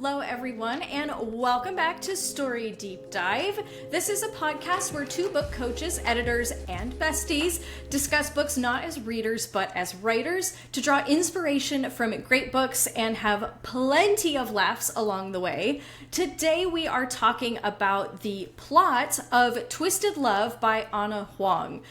Hello, everyone, and welcome back to Story Deep Dive. This is a podcast where two book coaches, editors, and besties discuss books not as readers but as writers to draw inspiration from great books and have plenty of laughs along the way. Today, we are talking about the plot of Twisted Love by Ana Huang.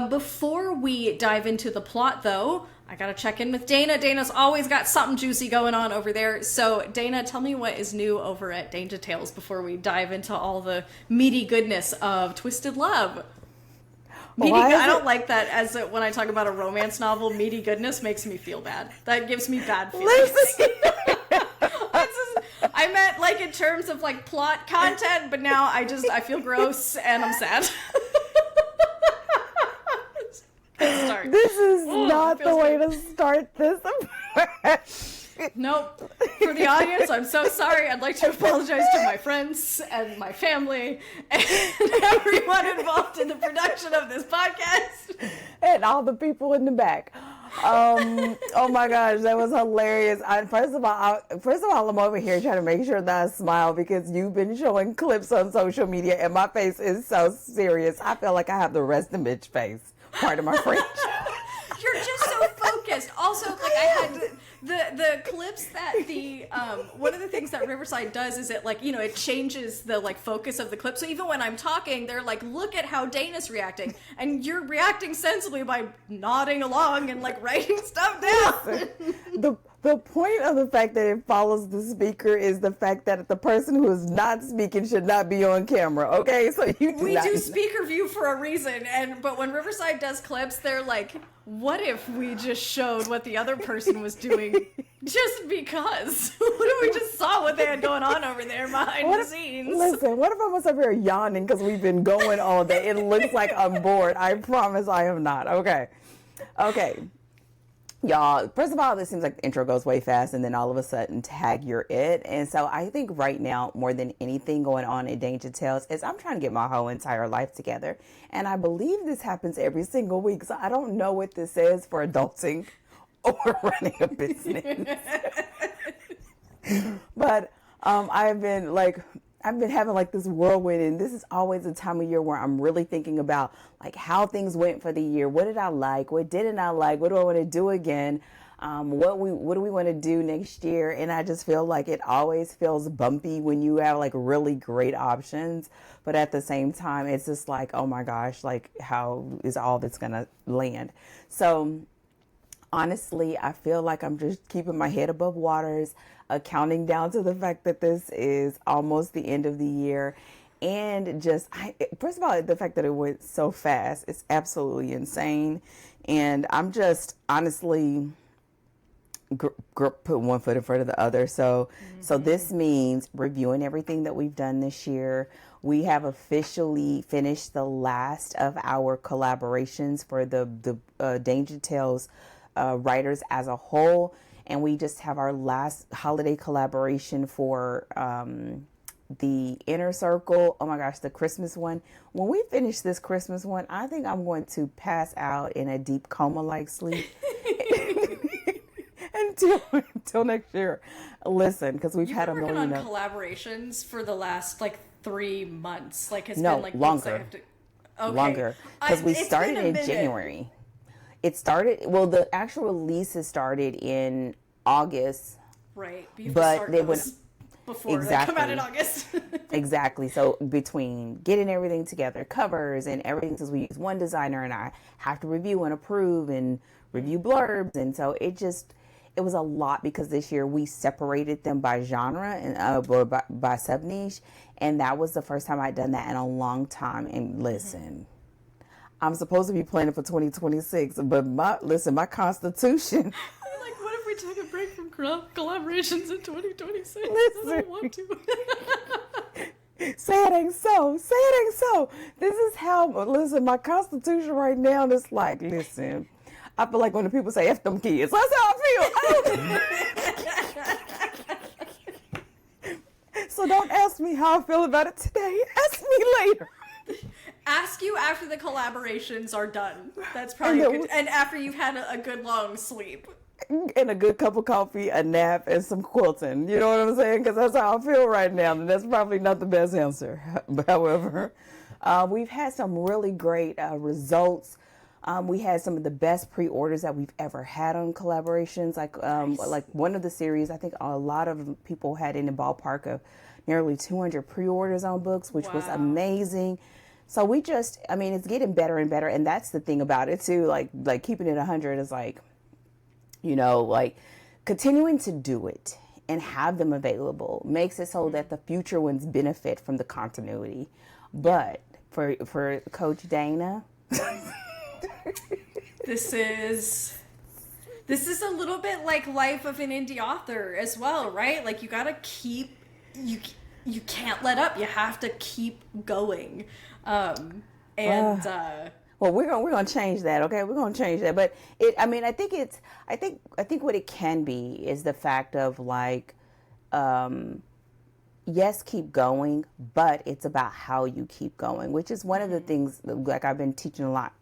Before we dive into the plot, though, I gotta check in with Dana. Dana's always got something juicy going on over there. So, Dana, tell me what is new over at Danger Tales before we dive into all the meaty goodness of Twisted Love. I don't like that as when I talk about a romance novel. Meaty goodness makes me feel bad. That gives me bad feelings. I meant like in terms of like plot content, but now I feel gross and I'm sad. This is not the way to start this. Nope. For the audience, I'm so sorry. I'd like to apologize to my friends and my family and everyone involved in the production of this podcast. And all the people in the back. Oh my gosh, that was hilarious. First of all, I'm over here trying to make sure that I smile because you've been showing clips on social media and my face is so serious. I feel like I have the resting bitch face. Part of my French. You're just so focused. Also, like I had the clips that the one of the things that Riverside does is it like, you know, it changes the like focus of the clip. So even when I'm talking, they're like, look at how Dana's reacting, and you're reacting sensibly by nodding along and like writing stuff down. The point of the fact that it follows the speaker is the fact that the person who is not speaking should not be on camera. Okay, so we do speaker view for a reason, but when Riverside does clips, they're like, what if we just showed what the other person was doing just because? What if we just saw what they had going on over there behind the scenes? Listen, what if I was up here yawning because we've been going all day? It looks like I'm bored. I promise I am not. Okay. Y'all, first of all, this seems like the intro goes way fast and then all of a sudden tag you're it. And so I think right now, more than anything going on in Danger Tales is I'm trying to get my whole entire life together. And I believe this happens every single week. So I don't know what this is for adulting or running a business. But I've been having like this whirlwind, and this is always a time of year where I'm really thinking about like how things went for the year. What did I like? What didn't I like? What do I want to do again? What do we want to do next year? And I just feel like it always feels bumpy when you have like really great options, but at the same time, it's just like, oh my gosh, like how is all this gonna land? So honestly, I feel like I'm just keeping my head above waters, counting down to the fact that this is almost the end of the year. And first of all, the fact that it went so fast, it's absolutely insane. And I'm just honestly put one foot in front of the other. So this means reviewing everything that we've done this year. We have officially finished the last of our collaborations for the Danger Tales writers as a whole. And we just have our last holiday collaboration for the Inner Circle. Oh my gosh, the Christmas one. When we finish this Christmas one, I think I'm going to pass out in a deep coma-like sleep until next year. Listen, because we've had a million. You've been working on collaborations for the last like 3 months. Like it's no, been like longer. Longer, because we started in January. It started, well, the actual releases started in August. Right. But they went before they come out in August. Exactly. So between getting everything together, covers and everything, since we use one designer and I have to review and approve and review blurbs. And so it was a lot because this year we separated them by genre and by sub-niche. And that was the first time I'd done that in a long time. And listen, I'm supposed to be planning for 2026, but my constitution. I'm like, what if we take a break from collaborations in 2026? Listen. I don't want to. Say it ain't so. This is how, listen, my constitution right now is like, listen, I feel like when the people say F them kids, that's how I feel. So don't ask me how I feel about it today. Ask me later. Ask you after the collaborations are done. That's probably good. And after you've had a good long sleep. and a good cup of coffee, a nap, and some quilting. You know what I'm saying? Because that's how I feel right now. And that's probably not the best answer. However, we've had some really great results. We had some of the best pre-orders that we've ever had on collaborations. Like one of the series, I think a lot of people had in the ballpark of nearly 200 pre-orders on books, which was amazing. So we just, I mean, it's getting better and better. And that's the thing about it too. Like keeping it 100 is like, you know, like continuing to do it and have them available makes it so that the future ones benefit from the continuity. But for Coach Dana, this is a little bit like life of an indie author as well, right? Like you gotta keep, you can't let up. You have to keep going. Well, we're gonna change that, okay? We're gonna change that. But I think what it can be is the fact of like, yes, keep going, but it's about how you keep going, which is one of the things like I've been teaching a lot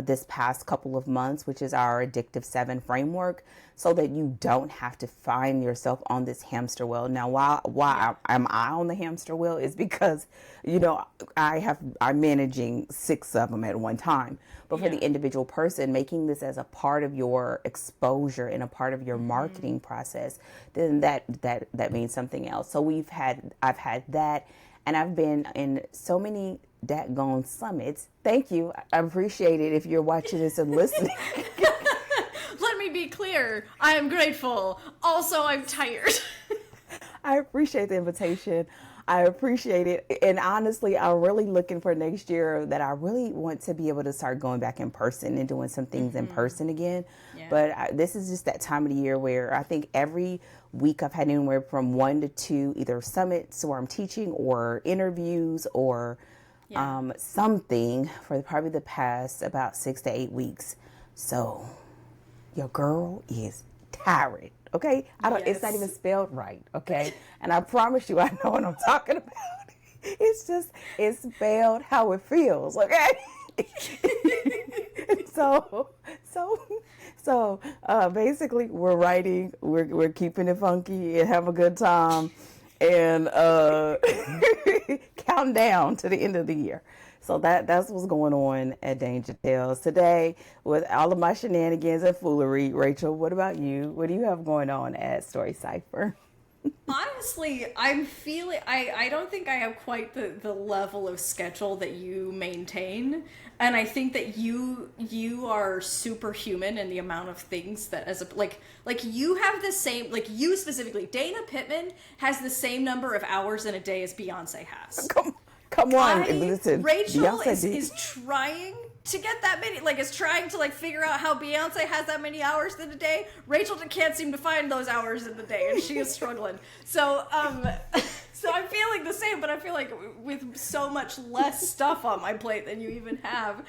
this past couple of months, which is our Addictive 7 framework, so that you don't have to find yourself on this hamster wheel. Now, why am I on the hamster wheel is because, you know, I'm managing 6 of them at one time. But for the individual person, making this as a part of your exposure and a part of your marketing process, then that means something else. So I've had that, and I've been in so many daggone summits. Thank you. I appreciate it if you're watching this and listening. Let me be clear. I am grateful. Also, I'm tired. I appreciate the invitation. I appreciate it. And honestly, I'm really looking for next year that I really want to be able to start going back in person and doing some things in person again. Yeah. But this is just that time of the year where I think every week I've had anywhere from 1 to 2 either summits where I'm teaching or interviews or something for probably the past about 6 to 8 weeks. So your girl is tired. Okay, it's not even spelled right. Okay, and I promise you, I know what I'm talking about. It's spelled how it feels. Okay. So basically, we're writing. We're keeping it funky and have a good time, and count down to the end of the year. So that's what's going on at Danger Tales today with all of my shenanigans and foolery. Rachel, what about you? What do you have going on at Story Cipher? Honestly, I'm feeling, I don't think I have quite the level of schedule that you maintain. And I think that you are superhuman in the amount of things that like you have the same, like you specifically, Dana Pittman has the same number of hours in a day as Beyonce has. Come on, listen. Rachel is trying to get that many, like is trying to like figure out how Beyonce has that many hours in a day. Rachel can't seem to find those hours in the day, and she is struggling. So so I'm feeling the same, but I feel like with so much less stuff on my plate than you even have.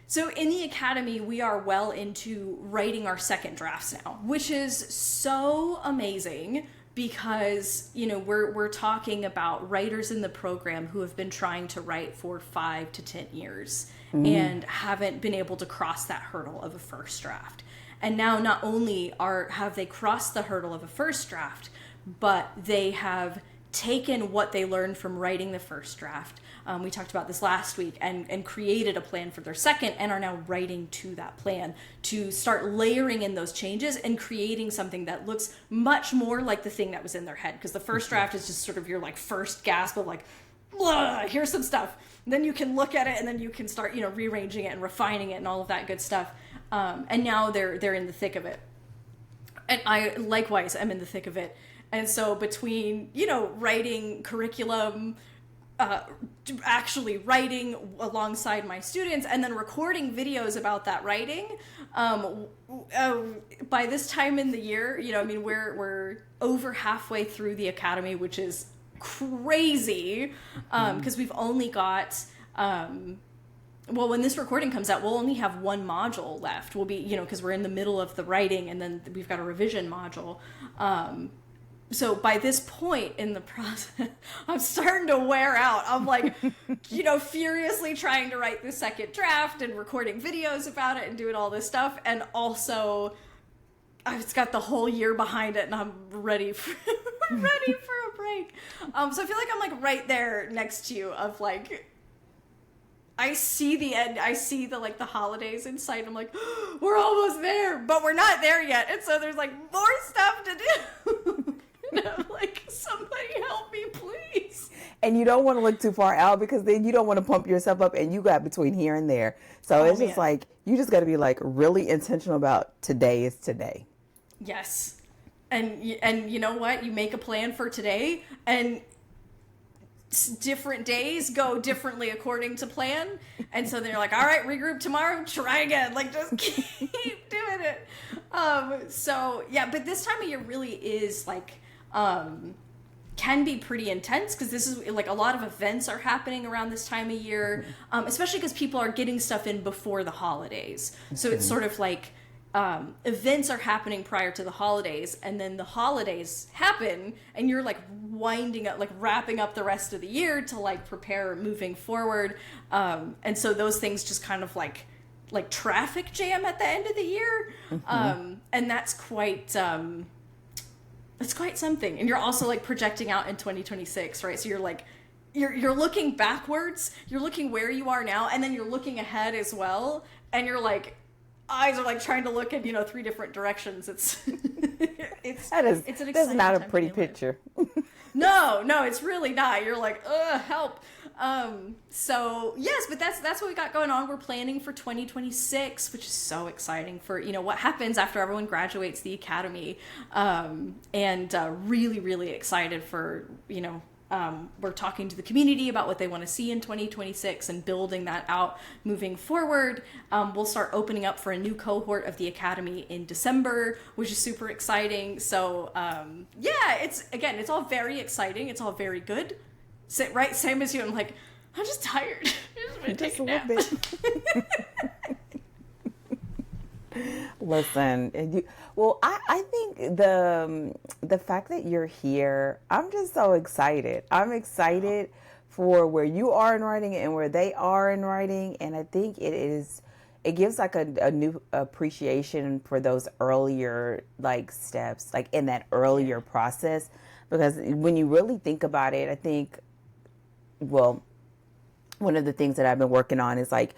So in the Academy, we are well into writing our second drafts now, which is so amazing. Because, you know, we're talking about writers in the program who have been trying to write for 5 to 10 years and haven't been able to cross that hurdle of a first draft. And now not only have they crossed the hurdle of a first draft, but they have taken what they learned from writing the first draft. We talked about this last week and created a plan for their second and are now writing to that plan to start layering in those changes and creating something that looks much more like the thing that was in their head. Because the first draft is just sort of your like first gasp of like, here's some stuff. And then you can look at it and then you can start, you know, rearranging it and refining it and all of that good stuff. And now they're in the thick of it. And I likewise am in the thick of it. And so between, you know, writing curriculum, actually writing alongside my students and then recording videos about that writing, by this time in the year, you know, I mean, we're over halfway through the Academy, which is crazy, because we've only got, well, when this recording comes out, we'll only have 1 module left. We'll be, you know, because we're in the middle of the writing and then we've got a revision module. so by this point in the process, I'm starting to wear out. I'm like, you know, furiously trying to write the second draft and recording videos about it and doing all this stuff. And also, I've got the whole year behind it and I'm ready for, ready for a break. So I feel like I'm like right there next to you of like, I see the end. I see the like the holidays in sight. I'm like, oh, we're almost there, but we're not there yet. And so there's like more stuff to do. And I'm like, somebody help me, please. And you don't want to look too far out because then you don't want to pump yourself up and you got between here and there. So it's just like, you just got to be like really intentional about today is today. Yes. And you know what? You make a plan for today and different days go differently according to plan. And so they're like, all right, regroup tomorrow, try again. Like, just keep doing it. So yeah, but this time of year really is like, can be pretty intense because this is like a lot of events are happening around this time of year, especially because people are getting stuff in before the holidays. So it's sort of like events are happening prior to the holidays, and then the holidays happen, and you're like winding up, like wrapping up the rest of the year to like prepare moving forward. And so those things just kind of like traffic jam at the end of the year, and that's quite. It's quite something. And you're also like projecting out in 2026, right? So you're like, you're looking backwards, you're looking where you are now, and then you're looking ahead as well. And you're like, eyes are like trying to look in, 3 different directions. It's an exciting that's not a time pretty to be alive. picture. No, it's really not. You're like, help. So yes, but that's what we got going on. We're planning for 2026, which is so exciting for, what happens after everyone graduates the academy. And really, really excited for, we're talking to the community about what they want to see in 2026 and building that out moving forward. We'll start opening up for a new cohort of the academy in December, which is super exciting. So yeah, it's all very exciting. It's all very good. Right? Same as you. I'm like, I'm just tired. Just a little bit. Listen, I think the fact that you're here, I'm just so excited. I'm excited for where you are in writing and where they are in writing, and I think it gives like a new appreciation for those earlier like steps, like in that earlier process, because when you really think about it, I think, well, one of the things that I've been working on is like,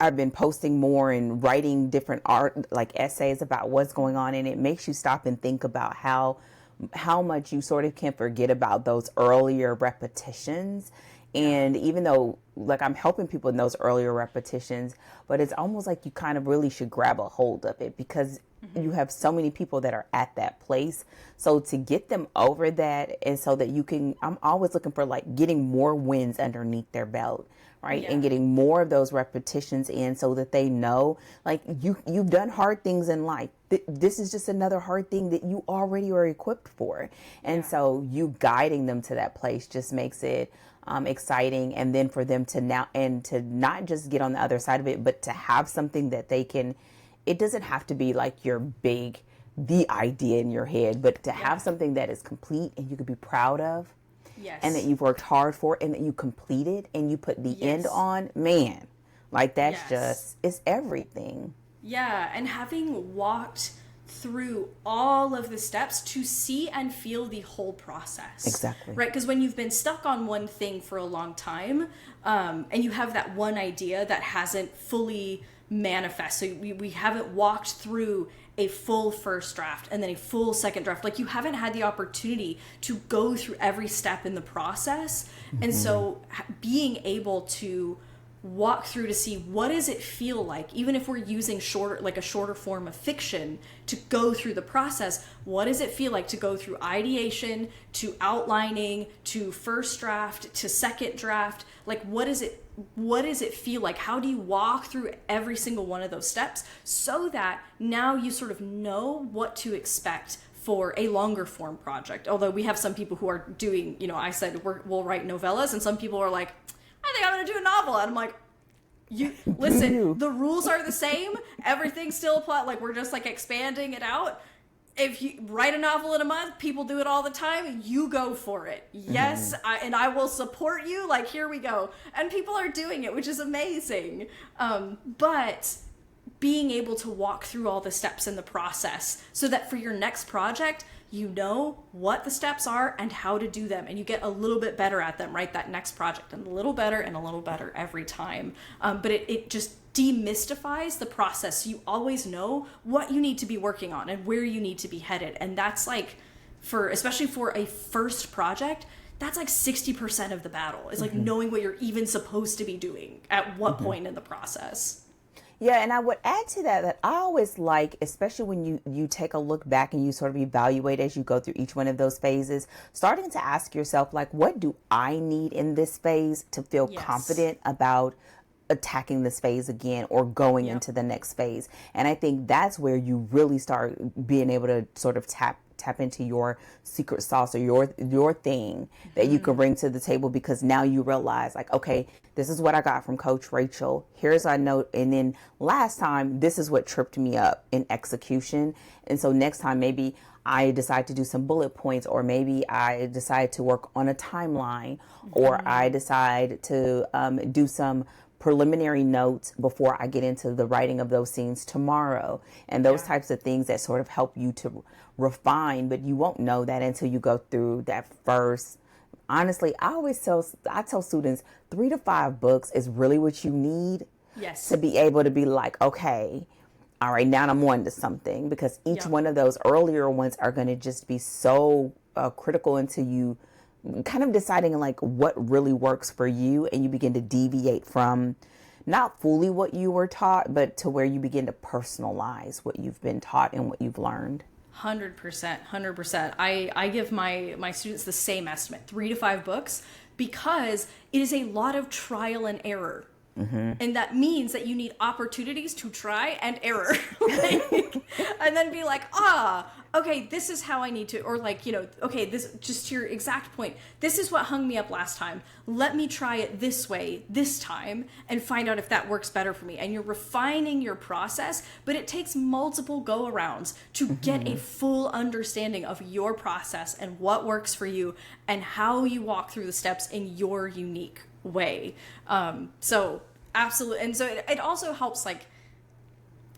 I've been posting more and writing different art, like essays about what's going on. And it makes you stop and think about how much you sort of can forget about those earlier repetitions. And even though like I'm helping people in those earlier repetitions, but it's almost like you kind of really should grab a hold of it because you have so many people that are at that place. So to get them over that, and so that I'm always looking for like getting more wins underneath their belt, right? Yeah. And getting more of those repetitions in so that they know like you've done hard things in life. This is just another hard thing that you already are equipped for. And so you guiding them to that place just makes it exciting. And then for them to not just get on the other side of it, but to have something that they can, it doesn't have to be like the idea in your head, but to have something that is complete and you could be proud of. Yes. And that you've worked hard for and that you completed and you put the end on, man, like that's just, it's everything. Yeah. And having walked through all of the steps to see and feel the whole process. Exactly. Right? Because when you've been stuck on one thing for a long time, and you have that one idea that hasn't fully manifest, so we haven't walked through a full first draft and then a full second draft, like you haven't had the opportunity to go through every step in the process. And so being able to walk through to see what does it feel like, even if we're using a shorter form of fiction to go through the process, what does it feel like to go through ideation to outlining to first draft to second draft? Like what does it feel like? How do you walk through every single one of those steps so that now you sort of know what to expect for a longer form project? Although we have some people who are doing, I said we'll write novellas, and some people are like, I think I'm going to do a novel. And I'm like, listen, the rules are the same. Everything's still a plot. Like we're just like expanding it out. if you write a novel in a month, people do it all the time, you go for it. Yes, and I will support you. Like, here we go. And people are doing it, which is amazing. But being able to walk through all the steps in the process so that for your next project, you know what the steps are and how to do them, and you get a little bit better at them, right? That next project, and a little better every time. But it just demystifies the process. So you always know what you need to be working on and where you need to be headed. And that's like, especially for a first project, that's like 60% of the battle is like knowing what you're even supposed to be doing at what point in the process. Yeah, and I would add to that I always like, especially when you take a look back and you sort of evaluate as you go through each one of those phases, starting to ask yourself, like, what do I need in this phase to feel confident about attacking this phase again or going into the next phase? And I think that's where you really start being able to sort of tap into your secret sauce or your thing that you can bring to the table, because now you realize, like, okay, this is what I got from Coach Rachel. Here's our note. And then last time, this is what tripped me up in execution. And so next time, maybe I decide to do some bullet points, or maybe I decide to work on a timeline, or I decide to do some preliminary notes before I get into the writing of those scenes tomorrow, and those types of things that sort of help you to refine. But you won't know that until you go through that first. Honestly, I tell students 3 to 5 books is really what you need to be able to be like, okay, all right, now I'm on to something, because each one of those earlier ones are going to just be so critical into you kind of deciding like what really works for you, and you begin to deviate from not fully what you were taught, but to where you begin to personalize what you've been taught and what you've learned. 100%. I give my students the same estimate, 3 to 5 books, because it is a lot of trial and error. And that means that you need opportunities to try and error, and then be like, okay, this is how I need to, or like, okay, this, just to your exact point, this is what hung me up last time. Let me try it this way this time and find out if that works better for me. And you're refining your process, but it takes multiple go-arounds to get a full understanding of your process and what works for you and how you walk through the steps in your unique way. So absolutely. And so it also helps, like,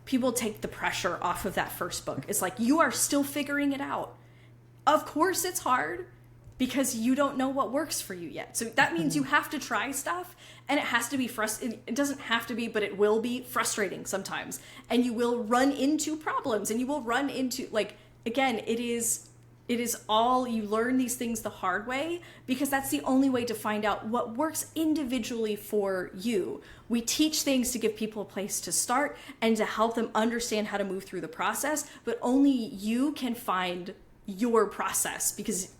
people take the pressure off of that first book. It's like, you are still figuring it out. Of course it's hard, because you don't know what works for you yet. So that means you have to try stuff, and it has to be it doesn't have to be, but it will be frustrating sometimes. And you will run into problems, and you will run into, like, again, it is all, you learn these things the hard way, because that's the only way to find out what works individually for you. We teach things to give people a place to start and to help them understand how to move through the process, but only you can find your process, because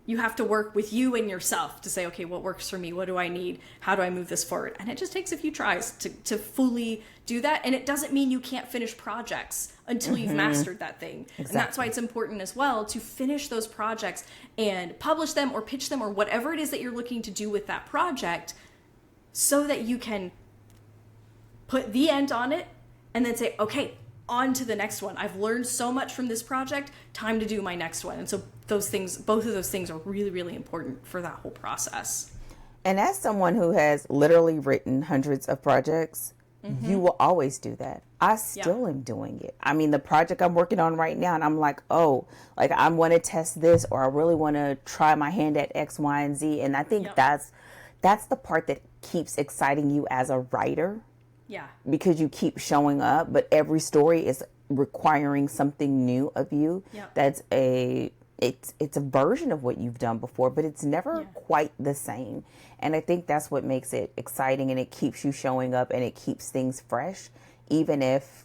you have to work with you and yourself to say, okay, what works for me? What do I need? How do I move this forward? And it just takes a few tries to fully do that. And it doesn't mean you can't finish projects until you've mastered that thing. Exactly. And that's why it's important as well to finish those projects and publish them or pitch them or whatever it is that you're looking to do with that project, so that you can put the end on it and then say, okay, on to the next one. I've learned so much from this project, time to do my next one. And so both of those things are really, really important for that whole process. And as someone who has literally written hundreds of projects, you will always do that. I still am doing it. I mean, the project I'm working on right now, and I'm like, oh, like, I want to test this, or I really want to try my hand at X, Y, and Z. And I think that's the part that keeps exciting you as a writer. Yeah. Because you keep showing up, but every story is requiring something new of you. That's it's a version of what you've done before, but it's never quite the same. And I think that's what makes it exciting, and it keeps you showing up, and it keeps things fresh, even if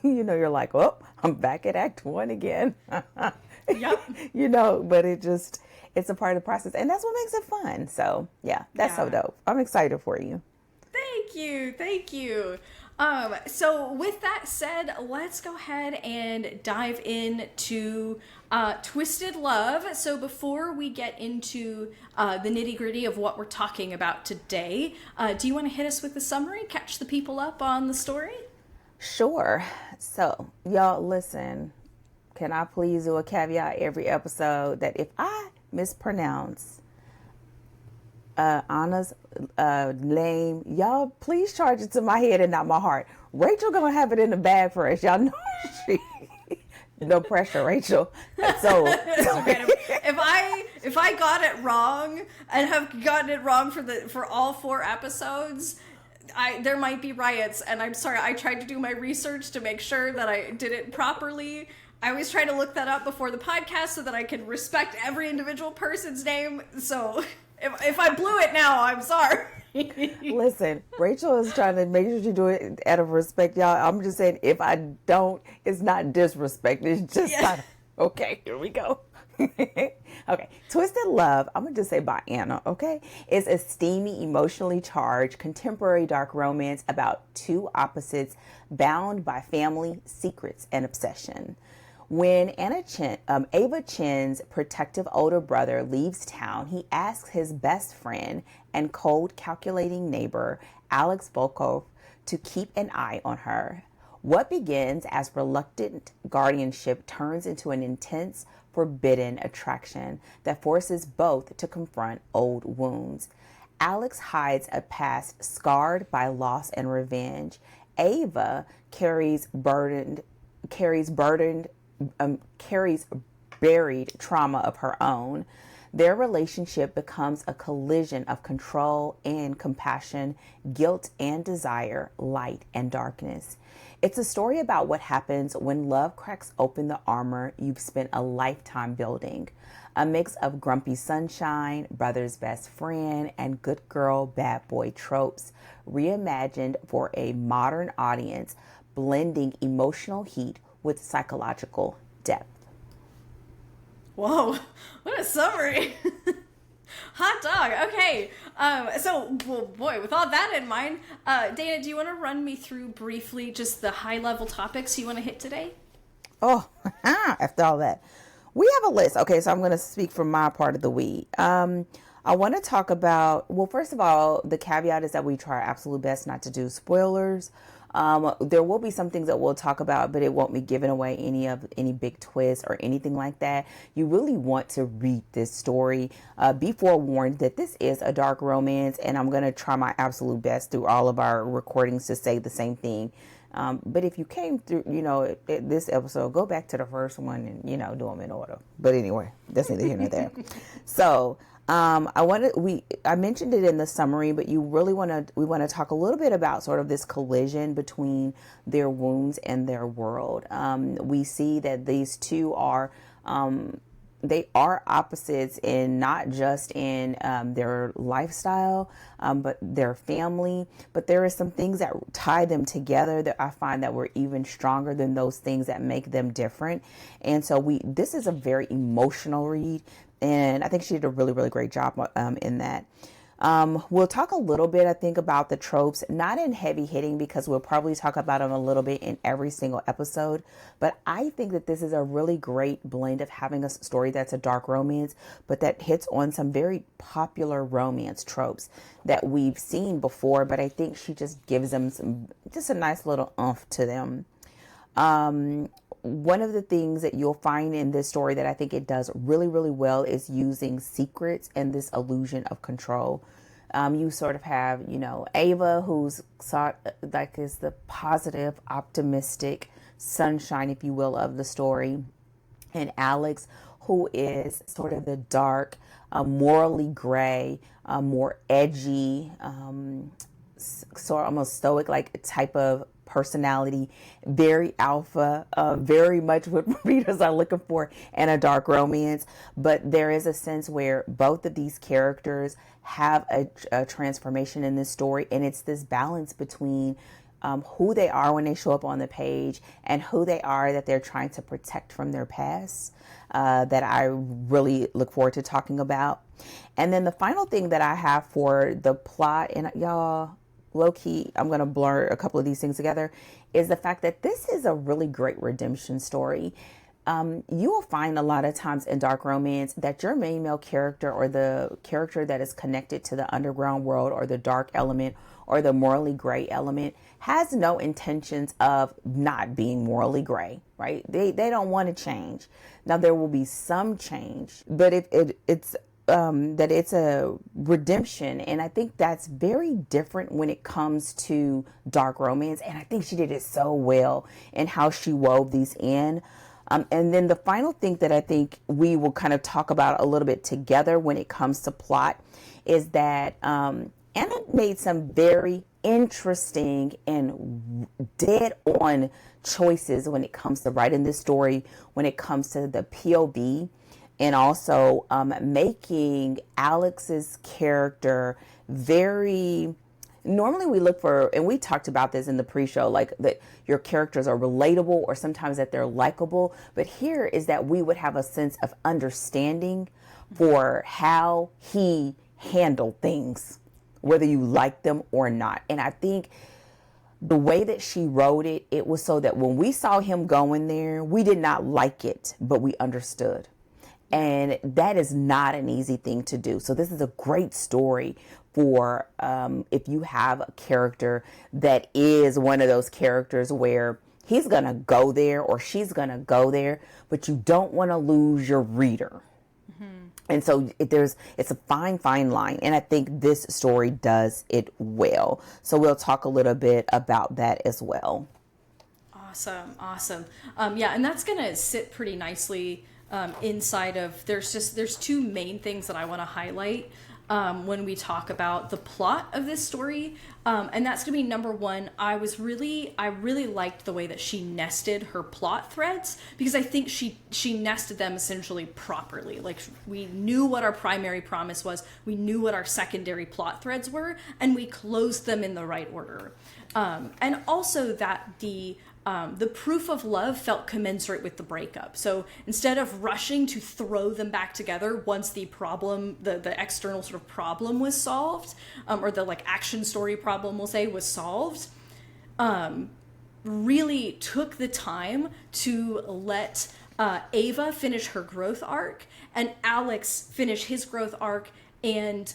you're like, oh, I'm back at Act 1 again. But it's a part of the process, and that's what makes it fun. So that's so dope. I'm excited for you. Thank you. So with that said, let's go ahead and dive into Twisted Love. So before we get into the nitty-gritty of what we're talking about today, do you want to hit us with the summary, catch the people up on the story? Sure. So, y'all, listen, can I please do a caveat every episode that if I mispronounce Anna's name, y'all please charge it to my head and not my heart. Rachel gonna have it in the bag for us. Y'all know she. No pressure, Rachel. So okay. If I got it wrong and have gotten it wrong for all 4 episodes, there might be riots, and I'm sorry. I tried to do my research to make sure that I did it properly. I always try to look that up before the podcast so that I can respect every individual person's name. So if I blew it now, I'm sorry. Listen, Rachel is trying to make sure you do it out of respect, y'all. I'm just saying, if I don't, it's not disrespect. It's just not. Okay, here we go. Okay, Twisted Love, I'm going to just say by Ana, okay, is a steamy, emotionally charged, contemporary dark romance about 2 opposites bound by family, secrets, and obsession. When Ava Chen's protective older brother leaves town, he asks his best friend and cold, calculating neighbor, Alex Volkov, to keep an eye on her. What begins as reluctant guardianship turns into an intense, forbidden attraction that forces both to confront old wounds. Alex hides a past scarred by loss and revenge. Ava carries buried trauma of her own. Their relationship becomes a collision of control and compassion, guilt and desire, light and darkness. It's a story about what happens when love cracks open the armor you've spent a lifetime building. A mix of grumpy sunshine, brother's best friend, and good girl, bad boy tropes, reimagined for a modern audience, blending emotional heat with psychological depth. Whoa, what a summary. Hot dog. Okay. Well, boy, with all that in mind, Dana, do you want to run me through briefly just the high level topics you want to hit today? Oh, after all that, we have a list. Okay, so I'm going to speak from my part of the week. I want to talk about, well, first of all, the caveat is that we try our absolute best not to do spoilers. There will be some things that we'll talk about, but it won't be giving away any big twists or anything like that. You really want to read this story. Be forewarned that this is a dark romance, and I'm going to try my absolute best through all of our recordings to say the same thing. But if you came through, this episode, go back to the first one and, do them in order. But anyway, that's neither here nor there. So, I mentioned it in the summary, but we want to talk a little bit about sort of this collision between their wounds and their world. We see that these two are, they are opposites in not just in their lifestyle, but their family. But there are some things that tie them together that I find that were even stronger than those things that make them different. And so this is a very emotional read. And I think she did a really, really great job in that. We'll talk a little bit, I think, about the tropes, not in heavy hitting, because we'll probably talk about them a little bit in every single episode. But I think that this is a really great blend of having a story that's a dark romance, but that hits on some very popular romance tropes that we've seen before. But I think she just gives them just a nice little oomph to them. One of the things that you'll find in this story that I think it does really, really well is using secrets and this illusion of control. You sort of have, Ava, who's sort like is the positive, optimistic sunshine, if you will, of the story. And Alex, who is sort of the dark, morally gray, more edgy, sort of almost stoic like type of personality, very alpha, very much what readers are looking for in a dark romance. But there is a sense where both of these characters have a transformation in this story, and it's this balance between who they are when they show up on the page and who they are that they're trying to protect from their past, that I really look forward to talking about. And then the final thing that I have for the plot, and y'all, low-key, I'm going to blur a couple of these things together, is the fact that this is a really great redemption story. you will find a lot of times in dark romance that your main male character, or the character that is connected to the underground world or the dark element or the morally gray element, has no intentions of not being morally gray, right? They don't want to change. Now, there will be some change, but if it's that it's a redemption. And I think that's very different when it comes to dark romance. And I think she did it so well in how she wove these in. And then the final thing that I think we will kind of talk about a little bit together when it comes to plot is that Anna made some very interesting and dead on choices when it comes to writing this story, when it comes to the POV, and also making Alex's character very... Normally we look for, and we talked about this in the pre-show, like that your characters are relatable or sometimes that they're likable. But here is that we would have a sense of understanding for how he handled things, whether you like them or not. And I think the way that she wrote it, it was so that when we saw him going there, we did not like it, but we understood. And that is not an easy thing to do. So this is a great story for if you have a character that is one of those characters where he's going to go there or she's going to go there, but you don't want to lose your reader. Mm-hmm. And so it's a fine line. And I think this story does it well. So we'll talk a little bit about that as well. Awesome. Yeah, and that's going to sit pretty nicely inside of, there's two main things that I want to highlight when we talk about the plot of this story. And that's going to be number one. I really liked the way that she nested her plot threads, because I think she nested them essentially properly. Like, we knew what our primary promise was, we knew what our secondary plot threads were, and we closed them in the right order. And also that the proof of love felt commensurate with the breakup. So instead of rushing to throw them back together once the problem, the external sort of problem was solved, or the like action story problem, we'll say, was solved, really took the time to let Ava finish her growth arc and Alex finish his growth arc and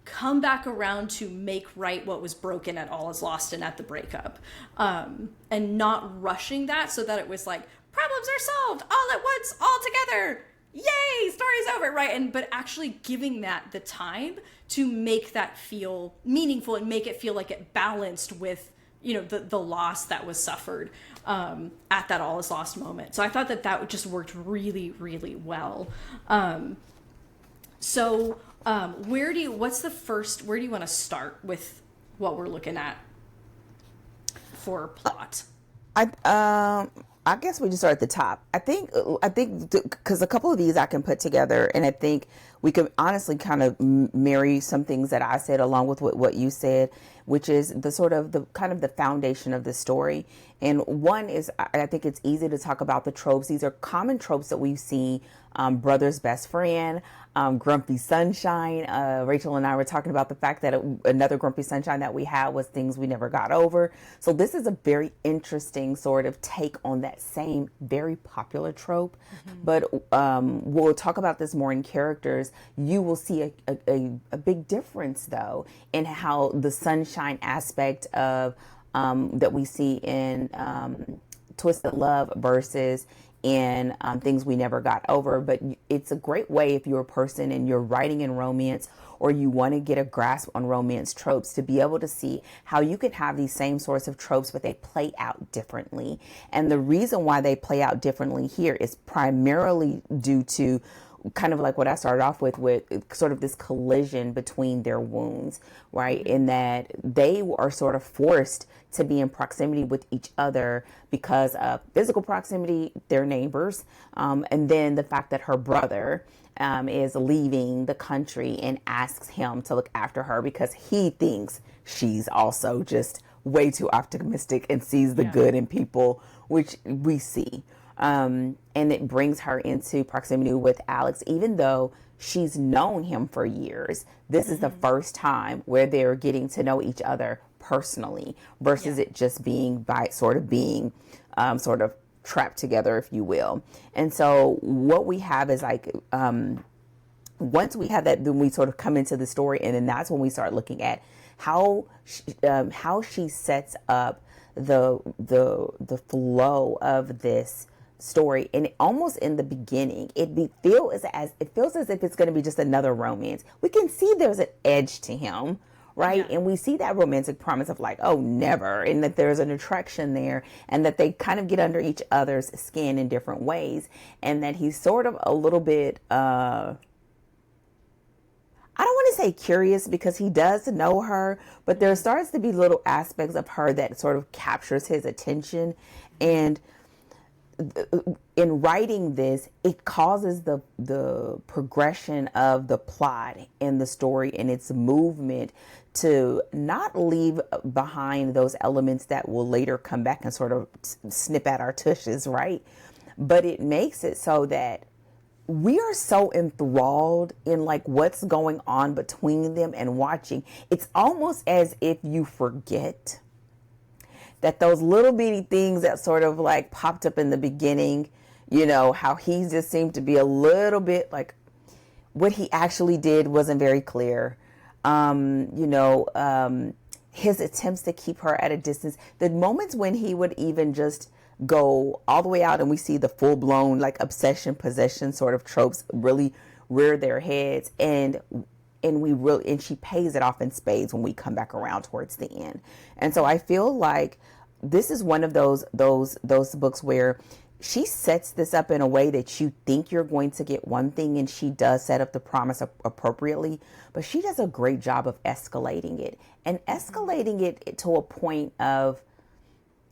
come back around to make right what was broken at All Is Lost and at the breakup, and not rushing that so that it was like, problems are solved all at once, all together, yay, story's over, right? But actually giving that the time to make that feel meaningful and make it feel like it balanced with, the loss that was suffered at that All Is Lost moment. So I thought that just worked really, really well. Where do you want to start with what we're looking at for plot? I guess we just start at the top. I think because a couple of these I can put together, and I think we could honestly kind of marry some things that I said along with what you said, which is the foundation of the story. And one is, I think it's easy to talk about the tropes. These are common tropes that we've seen. Brother's best friend, grumpy sunshine. Rachel and I were talking about the fact that another grumpy sunshine that we had was things we never got over. So this is a very interesting sort of take on that same very popular trope. Mm-hmm. But we'll talk about this more in characters. You will see a big difference, though, in how the sunshine aspect of that we see in Twisted Love versus in things we never got over. But it's a great way if you're a person and you're writing in romance, or you want to get a grasp on romance tropes, to be able to see how you can have these same sorts of tropes, but they play out differently. And the reason why they play out differently here is primarily due to kind of like what I started off with sort of this collision between their wounds, right? In that they are sort of forced to be in proximity with each other because of physical proximity, their neighbors, and then the fact that her brother is leaving the country and asks him to look after her because he thinks she's also just way too optimistic and sees the good in people, which we see. And it brings her into proximity with Alex, even though she's known him for years. This is the first time where they're getting to know each other personally versus it just being by sort of trapped together, if you will. And so what we have is like, once we have that, then we sort of come into the story, and then that's when we start looking at how she sets up the flow of this story. And almost in the beginning, it feels as if it's going to be just another romance. We can see there's an edge to him, right? Yeah. And we see that romantic promise of like, oh, never, and that there's an attraction there, and that they kind of get under each other's skin in different ways, and that he's sort of a little bit I don't want to say curious, because he does know her, but there starts to be little aspects of her that sort of captures his attention. And in writing this, it causes the progression of the plot and the story and its movement to not leave behind those elements that will later come back and sort of snip at our tushes, right? But it makes it so that we are so enthralled in like what's going on between them and watching. It's almost as if you forget that those little bitty things that sort of like popped up in the beginning, you know, how he just seemed to be a little bit like what he actually did wasn't very clear. His attempts to keep her at a distance, the moments when he would even just go all the way out and we see the full-blown like obsession, possession sort of tropes really rear their heads, and she pays it off in spades when we come back around towards the end. And so I feel like this is one of those books where she sets this up in a way that you think you're going to get one thing, and she does set up the promise appropriately, but she does a great job of escalating it to a point of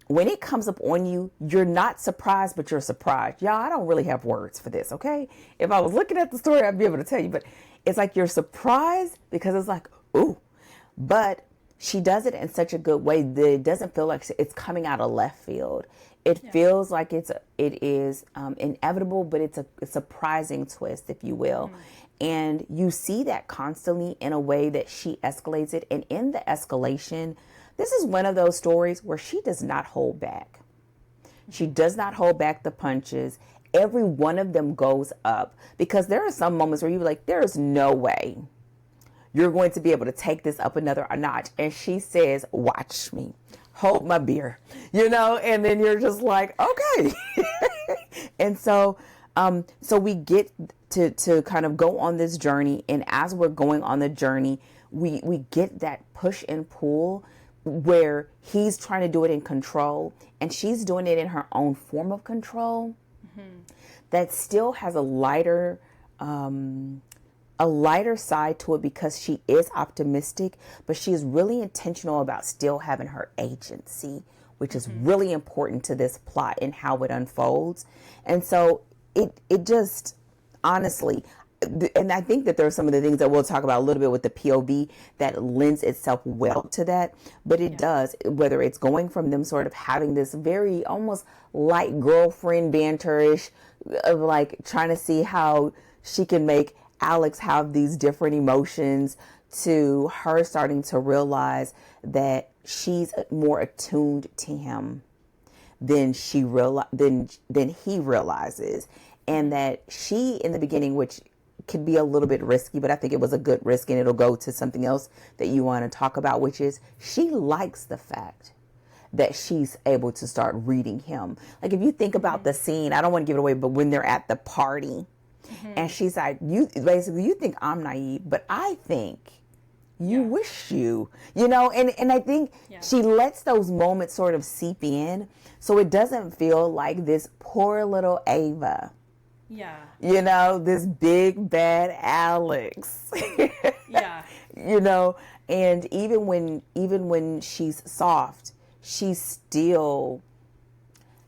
when it comes up on you, you're not surprised, but you're surprised. Y'all, I don't really have words for this, okay? If I was looking at the story, I'd be able to tell you, but it's like you're surprised because it's like, ooh. But she does it in such a good way that it doesn't feel like it's coming out of left field. It feels like it is inevitable, but it's a surprising twist, if you will. And you see that constantly in a way that she escalates it. And in the escalation, this is one of those stories where she does not hold back. She does not hold back the punches. Every one of them goes up, because there are some moments where you're like, there is no way you're going to be able to take this up another notch. And she says, watch me, hold my beer, and then you're just like, okay. And so we get to kind of go on this journey. And as we're going on the journey, we get that push and pull where he's trying to do it in control and she's doing it in her own form of control, that still has a lighter side to it, because she is optimistic, but she is really intentional about still having her agency, which is really important to this plot and how it unfolds. And so it just, honestly, and I think that there are some of the things that we'll talk about a little bit with the POV that lends itself well to that. But it does, whether it's going from them sort of having this very almost light girlfriend banterish of like trying to see how she can make Alex have these different emotions, to her starting to realize that she's more attuned to him than he realizes. And that she, in the beginning, which could be a little bit risky, but I think it was a good risk, and it'll go to something else that you want to talk about, which is she likes the fact that she's able to start reading him. Like if you think about the scene, I don't want to give it away, but when they're at the party and she's like, you think I'm naive, but I think you wish and I think she lets those moments sort of seep in, so it doesn't feel like this poor little Ava. This big bad Alex. And even when she's soft, she still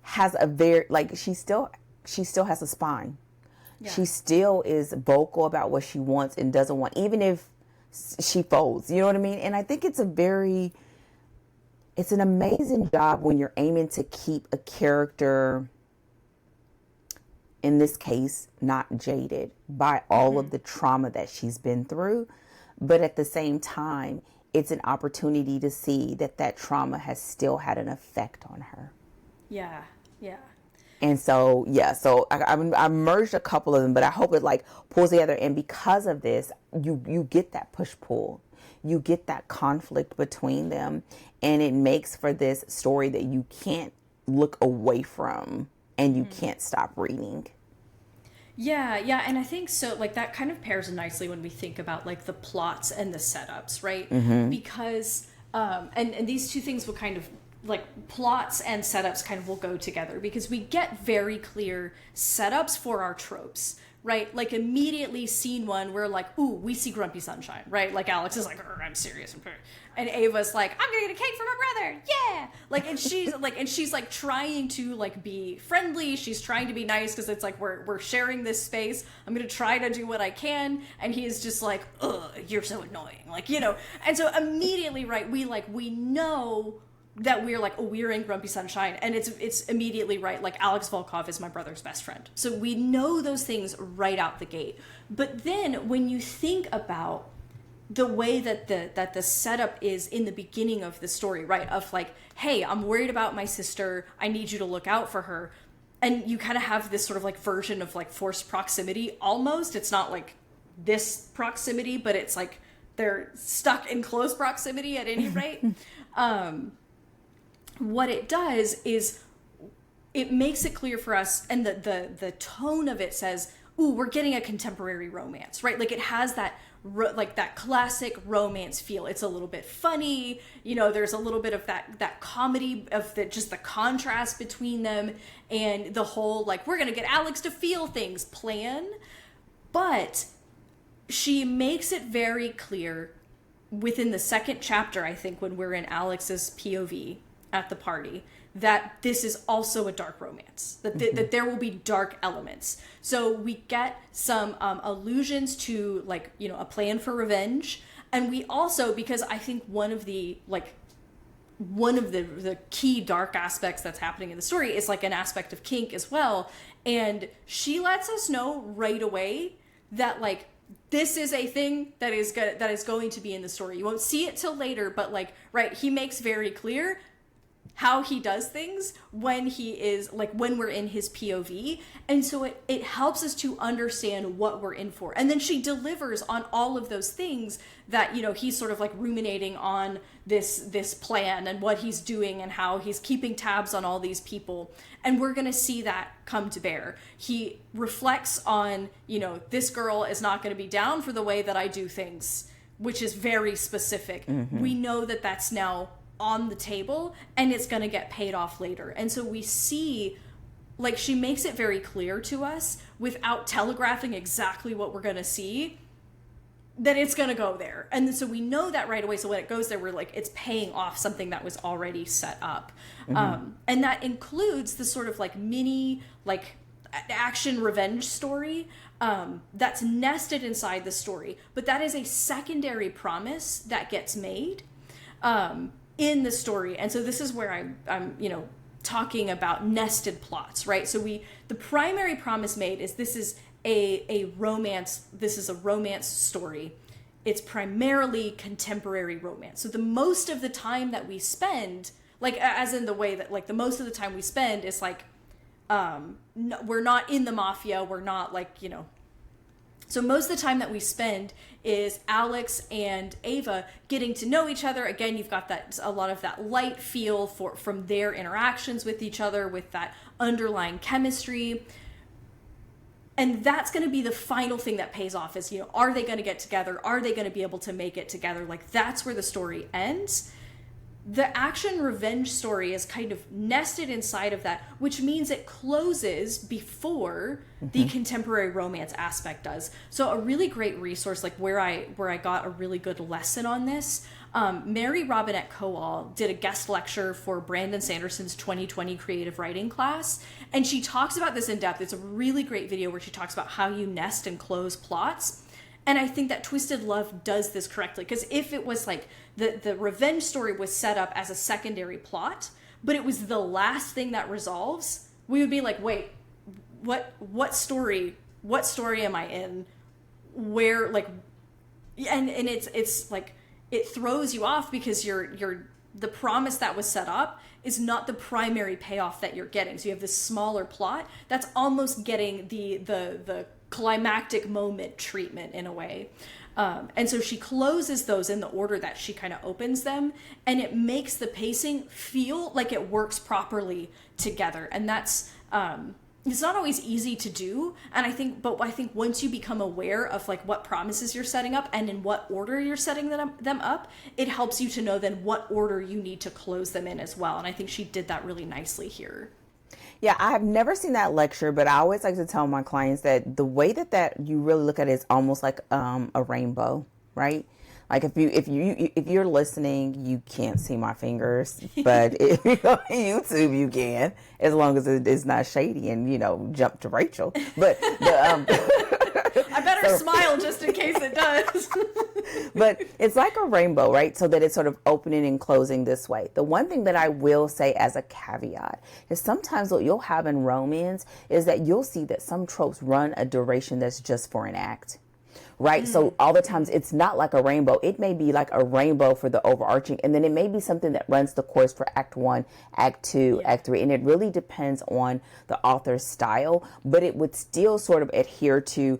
has a very, like, she still has a spine. She still is vocal about what she wants and doesn't want, even if she folds, you know what I mean? And I think it's an amazing job when you're aiming to keep a character, in this case, not jaded by all of the trauma that she's been through. But at the same time, it's an opportunity to see that trauma has still had an effect on her. And so, yeah, so I merged a couple of them, but I hope it like pulls together. And because of this, you get that push-pull. You get that conflict between them. And it makes for this story that you can't look away from and you can't stop reading. Yeah, and I think so, like, that kind of pairs nicely when we think about, like, the plots and the setups, right? Because, and these two things will kind of, like, plots and setups kind of will go together, because we get very clear setups for our tropes, right? Like, immediately scene one, we're like, ooh, we see Grumpy Sunshine, right? Like, Alex is like, I'm serious. And Ava's like, I'm gonna get a cake for my brother, yeah! Like, and she's like trying to like be friendly, she's trying to be nice, because it's like, we're sharing this space, I'm gonna try to do what I can, and he is just like, ugh, you're so annoying, like, you know. And so immediately, right, we know that we're like, oh, we're in Grumpy Sunshine, and it's immediately right, like, Alex Volkov is my brother's best friend. So we know those things right out the gate. But then when you think about the way that the setup is in the beginning of the story, right, of like, hey, I'm worried about my sister, I need you to look out for her, and you kind of have this sort of like version of like forced proximity almost. It's not like this proximity, but it's like they're stuck in close proximity at any rate. What it does is it makes it clear for us, and the tone of it says, ooh, we're getting a contemporary romance, right? Like, it has that like that classic romance feel. It's a little bit funny, you know, there's a little bit of that comedy of just the contrast between them, and the whole like, we're gonna get Alex to feel things plan. But she makes it very clear within the second chapter, I think, when we're in Alex's POV at the party, that this is also a dark romance, that there will be dark elements. So we get some allusions to, like, you know, a plan for revenge. And we also, because I think one of the key dark aspects that's happening in the story is like an aspect of kink as well. And she lets us know right away that, like, this is a thing that is going to be in the story. You won't see it till later, but like, right, he makes very clear how he does things when he is like, when we're in his POV. And so it helps us to understand what we're in for. And then she delivers on all of those things that, you know, he's sort of like ruminating on this plan and what he's doing and how he's keeping tabs on all these people. And we're going to see that come to bear. He reflects on, you know, this girl is not going to be down for the way that I do things, which is very specific. We know that that's now on the table, and it's going to get paid off later. And so we see, like, she makes it very clear to us without telegraphing exactly what we're going to see, that it's going to go there. And so we know that right away. So when it goes there, we're like, it's paying off something that was already set up. And that includes the sort of like mini, like, action revenge story that's nested inside the story. But that is a secondary promise that gets made in the story. And so this is where I'm you know, talking about nested plots, right? So the primary promise made is this is a romance story. It's primarily contemporary romance. So the most of the time that we spend, like, as in the way that, like, the most of the time we spend is like, no, we're not in the mafia, we're not, like, you know. So most of the time that we spend is Alex and Ava getting to know each other. Again, you've got a lot of that light feel from their interactions with each other, with that underlying chemistry. And that's going to be the final thing that pays off, is, you know, are they going to get together? Are they going to be able to make it together? Like, that's where the story ends. The action revenge story is kind of nested inside of that, which means it closes before the contemporary romance aspect does. So a really great resource, like where I got a really good lesson on this, Mary Robinette Kowal did a guest lecture for Brandon Sanderson's 2020 creative writing class, and she talks about this in depth. It's a really great video where she talks about how you nest and close plots. And I think that Twisted Love does this correctly, because if it was like the revenge story was set up as a secondary plot, but it was the last thing that resolves, we would be like, wait, what story am I in? Where, like, and it's like, it throws you off, because you're the promise that was set up is not the primary payoff that you're getting. So you have this smaller plot that's almost getting the climactic moment treatment in a way. And so she closes those in the order that she kind of opens them, and it makes the pacing feel like it works properly together. And that's, it's not always easy to do. And I think once you become aware of like what promises you're setting up and in what order you're setting them up, it helps you to know then what order you need to close them in as well. And I think she did that really nicely here. Yeah, I have never seen that lecture, but I always like to tell my clients that the way that you really look at it is almost like a rainbow, right? Like if you're listening, you can't see my fingers, but if you go on YouTube, you can, as long as it's not shady and jump to Rachel. But I better smile just in case it does. But it's like a rainbow, right? So that it's sort of opening and closing this way. The one thing that I will say as a caveat is sometimes what you'll have in romance is that you'll see that some tropes run a duration that's just for an act. Right. So all the times it's not like a rainbow. It may be like a rainbow for the overarching, and then it may be something that runs the course for act 1, act 2, act 3. And it really depends on the author's style, but it would still sort of adhere to,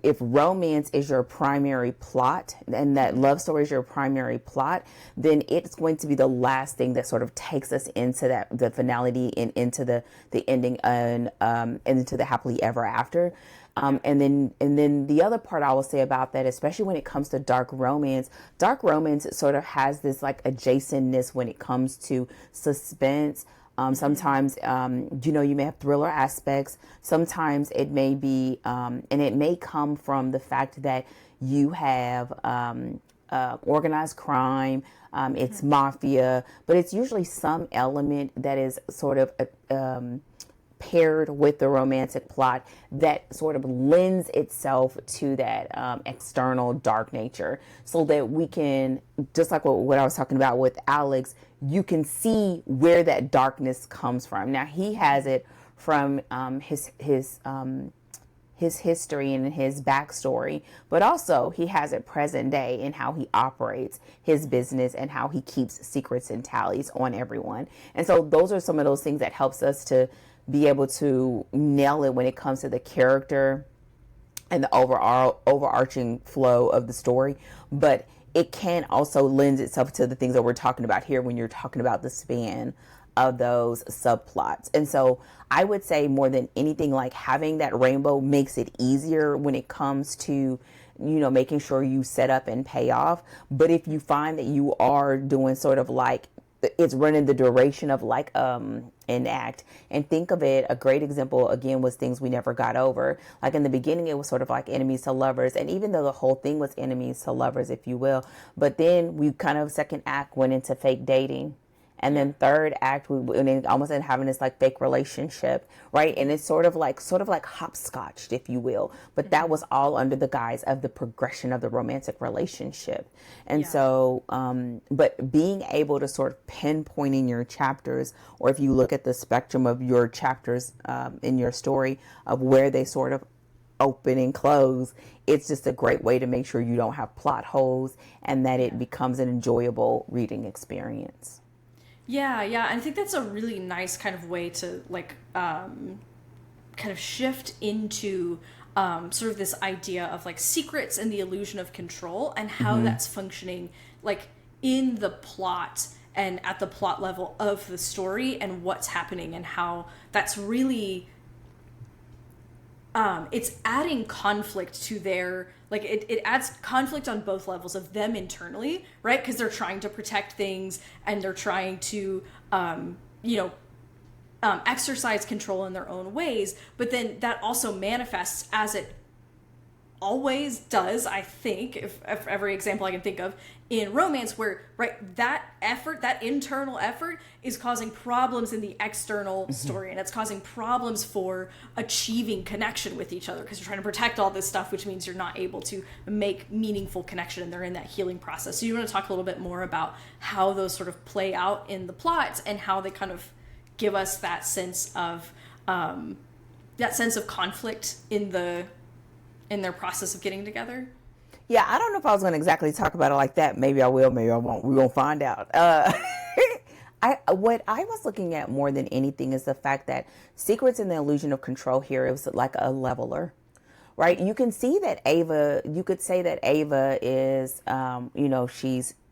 if romance is your primary plot and that love story is your primary plot, then it's going to be the last thing that sort of takes us into the finality and into the ending and into the happily ever after. And then the other part I will say about that, especially when it comes to dark romance sort of has this like adjacentness when it comes to suspense. Sometimes, you may have thriller aspects. Sometimes it may be, and it may come from the fact that you have organized crime, it's mafia, but it's usually some element that is sort of paired with the romantic plot that sort of lends itself to that external dark nature, so that we can, just like what I was talking about with Alex, you can see where that darkness comes from. Now he has it from his history and his backstory, but also he has it present day in how he operates his business and how he keeps secrets and tallies on everyone. And so those are some of those things that helps us to be able to nail it when it comes to the character and the overarching flow of the story. But it can also lend itself to the things that we're talking about here when you're talking about the span of those subplots. And so I would say more than anything, like having that rainbow makes it easier when it comes to making sure you set up and pay off. But if you find that you are doing sort of like it's running the duration of like an act, and think of it, a great example again was Things We Never Got Over. Like in the beginning it was sort of like enemies to lovers, and even though the whole thing was enemies to lovers, if you will, but then we kind of second act went into fake dating. And then third act, we almost ended having this like fake relationship, right? And it's sort of like hopscotched, if you will. But that was all under the guise of the progression of the romantic relationship. And so, but being able to sort of pinpoint in your chapters, or if you look at the spectrum of your chapters in your story of where they sort of open and close, it's just a great way to make sure you don't have plot holes and that it becomes an enjoyable reading experience. Yeah, and I think that's a really nice kind of way to like kind of shift into sort of this idea of like secrets and the illusion of control and how that's functioning like in the plot and at the plot level of the story and what's happening, and how that's really it's adding conflict to their, like it adds conflict on both levels of them internally, right? Because they're trying to protect things and they're trying to, exercise control in their own ways. But then that also manifests, as it always does, I think, if every example I can think of, in romance, where, right, that effort, that internal effort is causing problems in the external story, and it's causing problems for achieving connection with each other, because you're trying to protect all this stuff, which means you're not able to make meaningful connection, and they're in that healing process. So you want to talk a little bit more about how those sort of play out in the plots and how they kind of give us that sense of conflict in their process of getting together? Yeah, I don't know if I was going to exactly talk about it like that. Maybe I will, maybe I won't. We're going to find out. What I was looking at more than anything is the fact that Secrets and the Illusion of Control here is like a leveler, right? You can see that Ava, you could say that Ava is,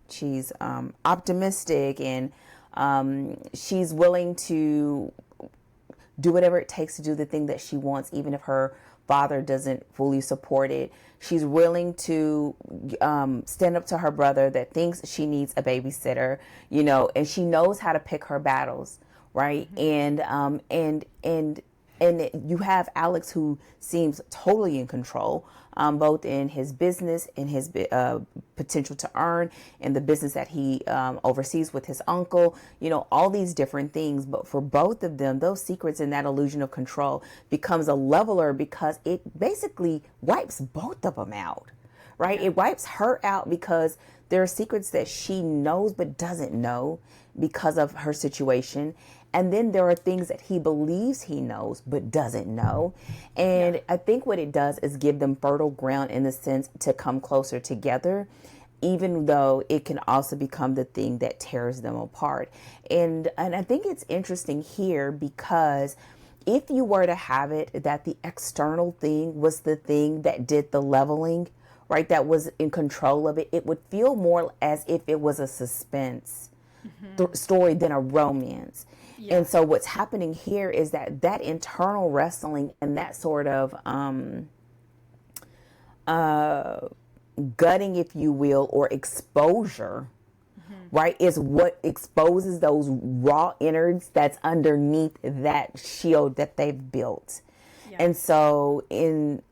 she's optimistic, and she's willing to do whatever it takes to do the thing that she wants, even if her father doesn't fully support it. She's willing to stand up to her brother that thinks she needs a babysitter, and she knows how to pick her battles, right? Mm-hmm. And you have Alex, who seems totally in control, both in his business and his potential to earn, and the business that he oversees with his uncle, all these different things. But for both of them, those secrets and that illusion of control becomes a leveler, because it basically wipes both of them out, right? It wipes her out because there are secrets that she knows but doesn't know because of her situation. And then there are things that he believes he knows but doesn't know. And I think what it does is give them fertile ground, in the sense to come closer together, even though it can also become the thing that tears them apart. And I think it's interesting here, because if you were to have it that the external thing was the thing that did the leveling, right, that was in control of it, it would feel more as if it was a suspense story than a romance. Yeah. And so what's happening here is that internal wrestling and that sort of gutting, if you will, or exposure, right, is what exposes those raw innards that's underneath that shield that they've built. Yeah. And so there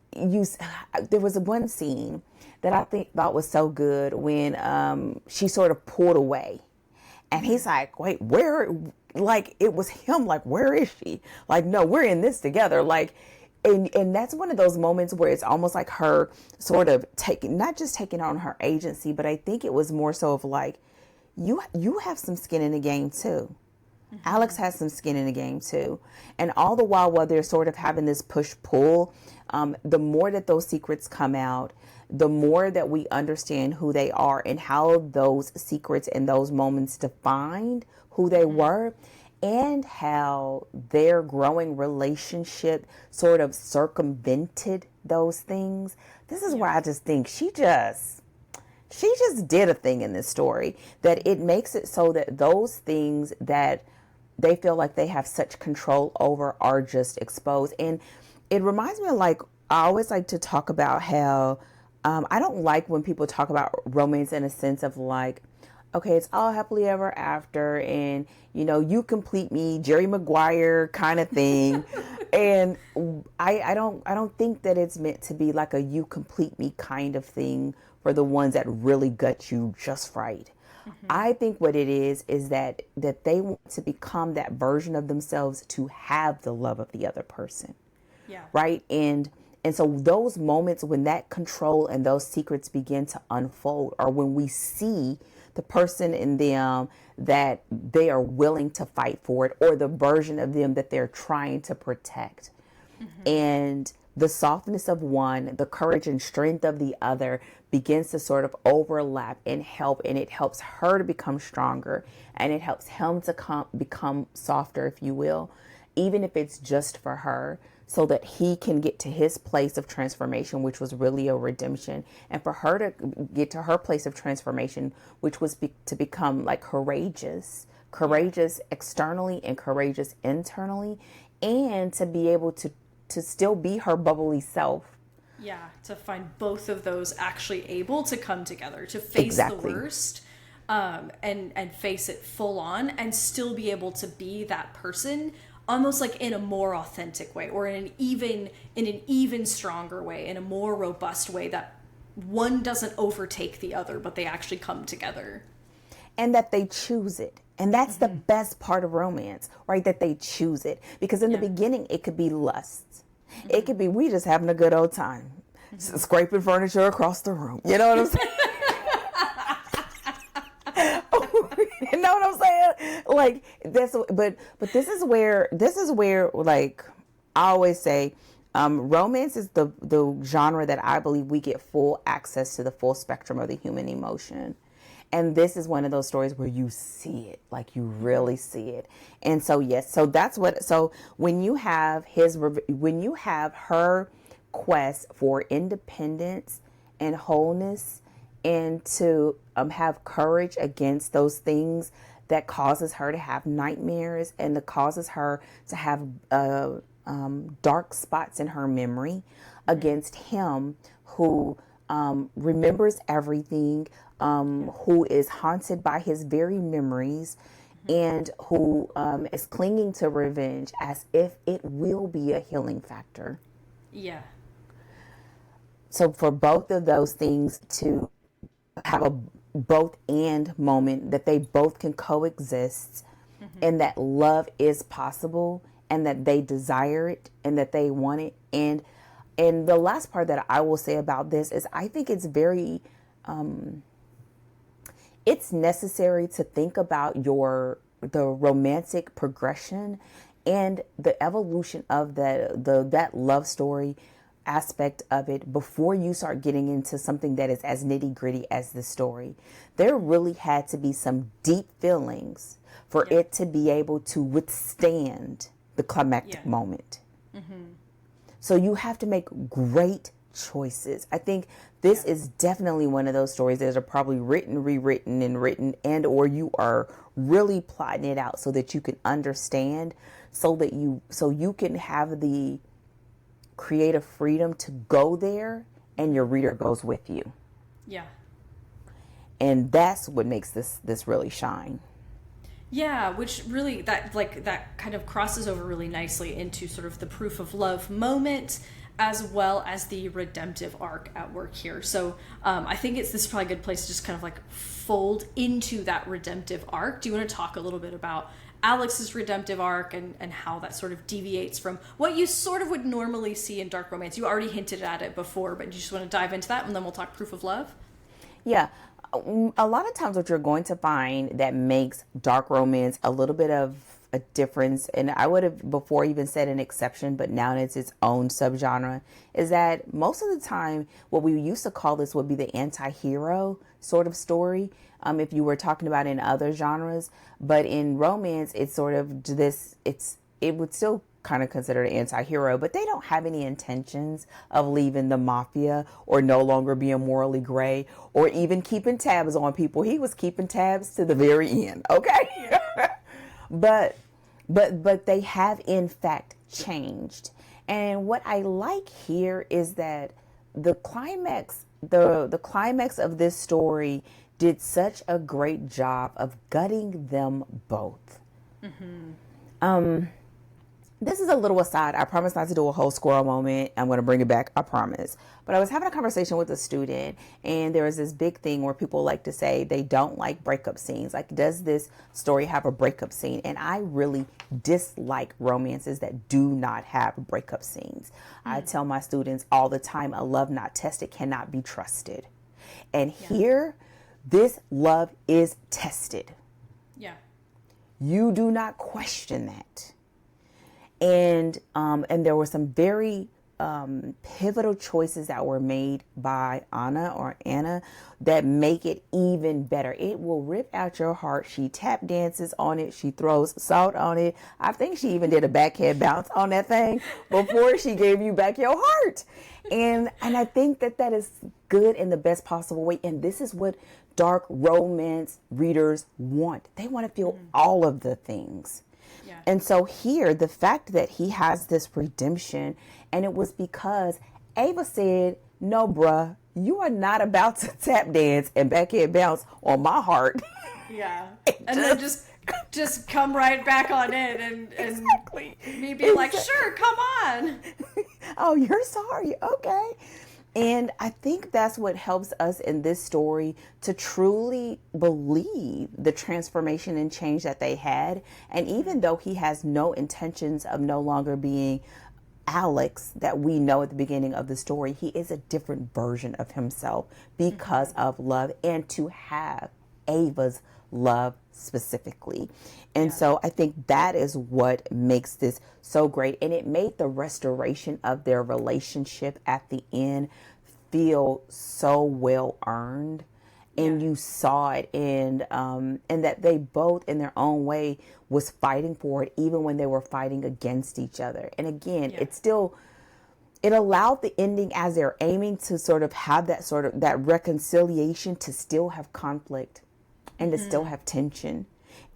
was one scene that I thought was so good when she sort of pulled away. And he's like, wait, where? Like, it was him, like, where is she? Like, no, we're in this together. Like, and that's one of those moments where it's almost like her sort of not just taking on her agency, but I think it was more so of like, you have some skin in the game too. Mm-hmm. Alex has some skin in the game too. And all the while they're sort of having this push-pull, the more that those secrets come out, the more that we understand who they are and how those secrets and those moments defined who they were, and how their growing relationship sort of circumvented those things. This is where I just think she just did a thing in this story, that it makes it so that those things that they feel like they have such control over are just exposed. And it reminds me of, like, I always like to talk about how I don't like when people talk about romance in a sense of like, okay, it's all happily ever after, and you complete me, Jerry Maguire kind of thing. And I don't think that it's meant to be like a you complete me kind of thing for the ones that really gut you just right. Mm-hmm. I think what it is that they want to become that version of themselves to have the love of the other person. Yeah. Right? And so those moments when that control and those secrets begin to unfold are when we see the person in them that they are willing to fight for it, or the version of them that they're trying to protect. Mm-hmm. And the softness of one, the courage and strength of the other begins to sort of overlap and help, and it helps her to become stronger, and it helps him to become softer, if you will, even if it's just for her, so that he can get to his place of transformation, which was really a redemption, and for her to get to her place of transformation, which was to become like courageous externally and courageous internally, and to be able to still be her bubbly self. Yeah, to find both of those actually able to come together, to face the worst, and face it full on, and still be able to be that person, almost like in a more authentic way, or in an even stronger way, in a more robust way, that one doesn't overtake the other, but they actually come together. And that they choose it. And that's the best part of romance, right? That they choose it. Because in the beginning, it could be lust. Mm-hmm. It could be, we just having a good old time, scraping furniture across the room. You know what I'm saying? You know what I'm saying? Like, but this is where like I always say, romance is the genre that I believe we get full access to the full spectrum of the human emotion. And this is one of those stories where you see it, like you really see it. And so, yes, so that's what, so when you have when you have her quest for independence and wholeness, and to have courage against those things that causes her to have nightmares, and that causes her to have dark spots in her memory against him who remembers everything, who is haunted by his very memories, and who is clinging to revenge as if it will be a healing factor. Yeah. So for both of those things to have a both and moment, that they both can coexist, and that love is possible, and that they desire it, and that they want it. And the last part that I will say about this is I think it's very it's necessary to think about the romantic progression and the evolution of that love story aspect of it before you start getting into something that is as nitty gritty as the story. There really had to be some deep feelings for it to be able to withstand the climactic moment. So you have to make great choices. I think this is definitely one of those stories that are probably written, rewritten, and written, and or you are really plotting it out so that you can understand, so you can have the creative freedom to go there, and your reader goes with you. Yeah. And that's what makes this really shine. Yeah, which really that kind of crosses over really nicely into sort of the proof of love moment, as well as the redemptive arc at work here. So I think this is probably a good place to just kind of like fold into that redemptive arc. Do you want to talk a little bit about Alex's redemptive arc and how that sort of deviates from what you sort of would normally see in dark romance? You already hinted at it before, but you just want to dive into that, and then we'll talk proof of love? Yeah. A lot of times what you're going to find that makes dark romance a little bit of a difference, and I would have before even said an exception, but now it's its own subgenre, is that most of the time what we used to call this would be the anti-hero sort of story, if you were talking about in other genres. But in romance, it's sort of it would still kind of considered an anti-hero, but they don't have any intentions of leaving the mafia or no longer being morally gray or even keeping tabs on people. He was keeping tabs to the very end. Okay. but they have in fact changed. And what I like here is that the climax of this story did such a great job of gutting them both. This is a little aside. I promise not to do a whole squirrel moment. I'm going to bring it back. I promise. But I was having a conversation with a student, and there was this big thing where people like to say they don't like breakup scenes. Like, does this story have a breakup scene? And I really dislike romances that do not have breakup scenes. I tell my students all the time, a love not tested cannot be trusted. And here, this love is tested. Yeah. You do not question that. And there were some very pivotal choices that were made by Ana that make it even better. It will rip out your heart. She tap dances on it. She throws salt on it. I think she even did a backhand bounce on that thing before she gave you back your heart. And I think that is good in the best possible way. And this is what dark romance readers want. They want to feel all of the things. Yeah. And so here, the fact that he has this redemption, and it was because Ava said, no, bruh, you are not about to tap dance and backhand bounce on my heart. Yeah. And then just come right back on it and exactly. Me be like, sure, come on. Oh, you're sorry. Okay. And I think that's what helps us in this story to truly believe the transformation and change that they had. And even though he has no intentions of no longer being Alex that we know at the beginning of the story, he is a different version of himself because of love, and to have Ava's love specifically. And so I think that is what makes this so great. And it made the restoration of their relationship at the end feel so well earned. and you saw it, and that they both in their own way was fighting for it, even when they were fighting against each other. And again, it allowed the ending, as they're aiming to sort of have that reconciliation, to still have conflict and to still have tension,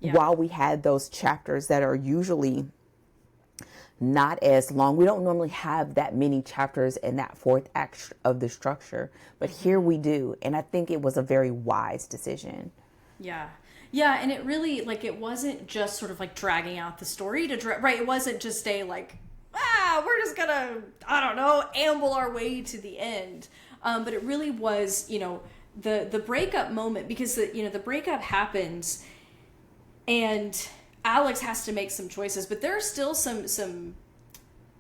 while we had those chapters that are usually not as long. We don't normally have that many chapters in that fourth act of the structure, but here we do. And I think it was a very wise decision. Yeah. Yeah. And it really, like, it wasn't just sort of like dragging out the story right. It wasn't just we're just gonna, I don't know, amble our way to the end. But it really was, the breakup moment, because the breakup happens and Alex has to make some choices, but there are still some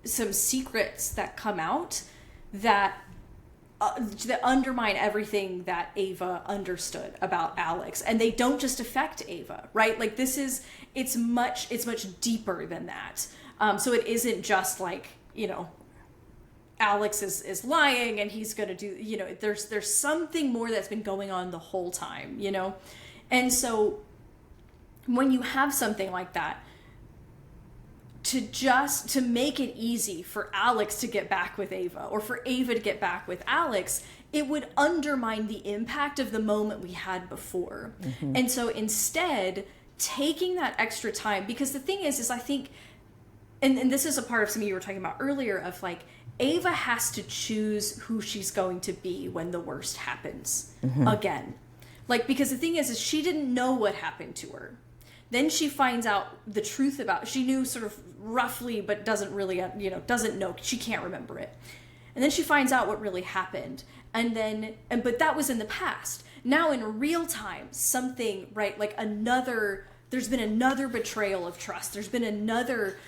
secrets that come out that undermine everything that Ava understood about Alex, and they don't just affect Ava, right? Like, it's much deeper than that. So it isn't just like, Alex is lying and he's going to do, there's something more that's been going on the whole time, And so when you have something like that, to make it easy for Alex to get back with Ava, or for Ava to get back with Alex, it would undermine the impact of the moment we had before. Mm-hmm. And so instead, taking that extra time, because the thing is I think, and this is a part of something you were talking about earlier, of like, Ava has to choose who she's going to be when the worst happens again. Like, because the thing is she didn't know what happened to her. Then she finds out the truth about, she knew sort of roughly, but doesn't really, doesn't know. She can't remember it. And then she finds out what really happened. But that was in the past. Now in real time, something, right, like there's been another betrayal of trust. There's been another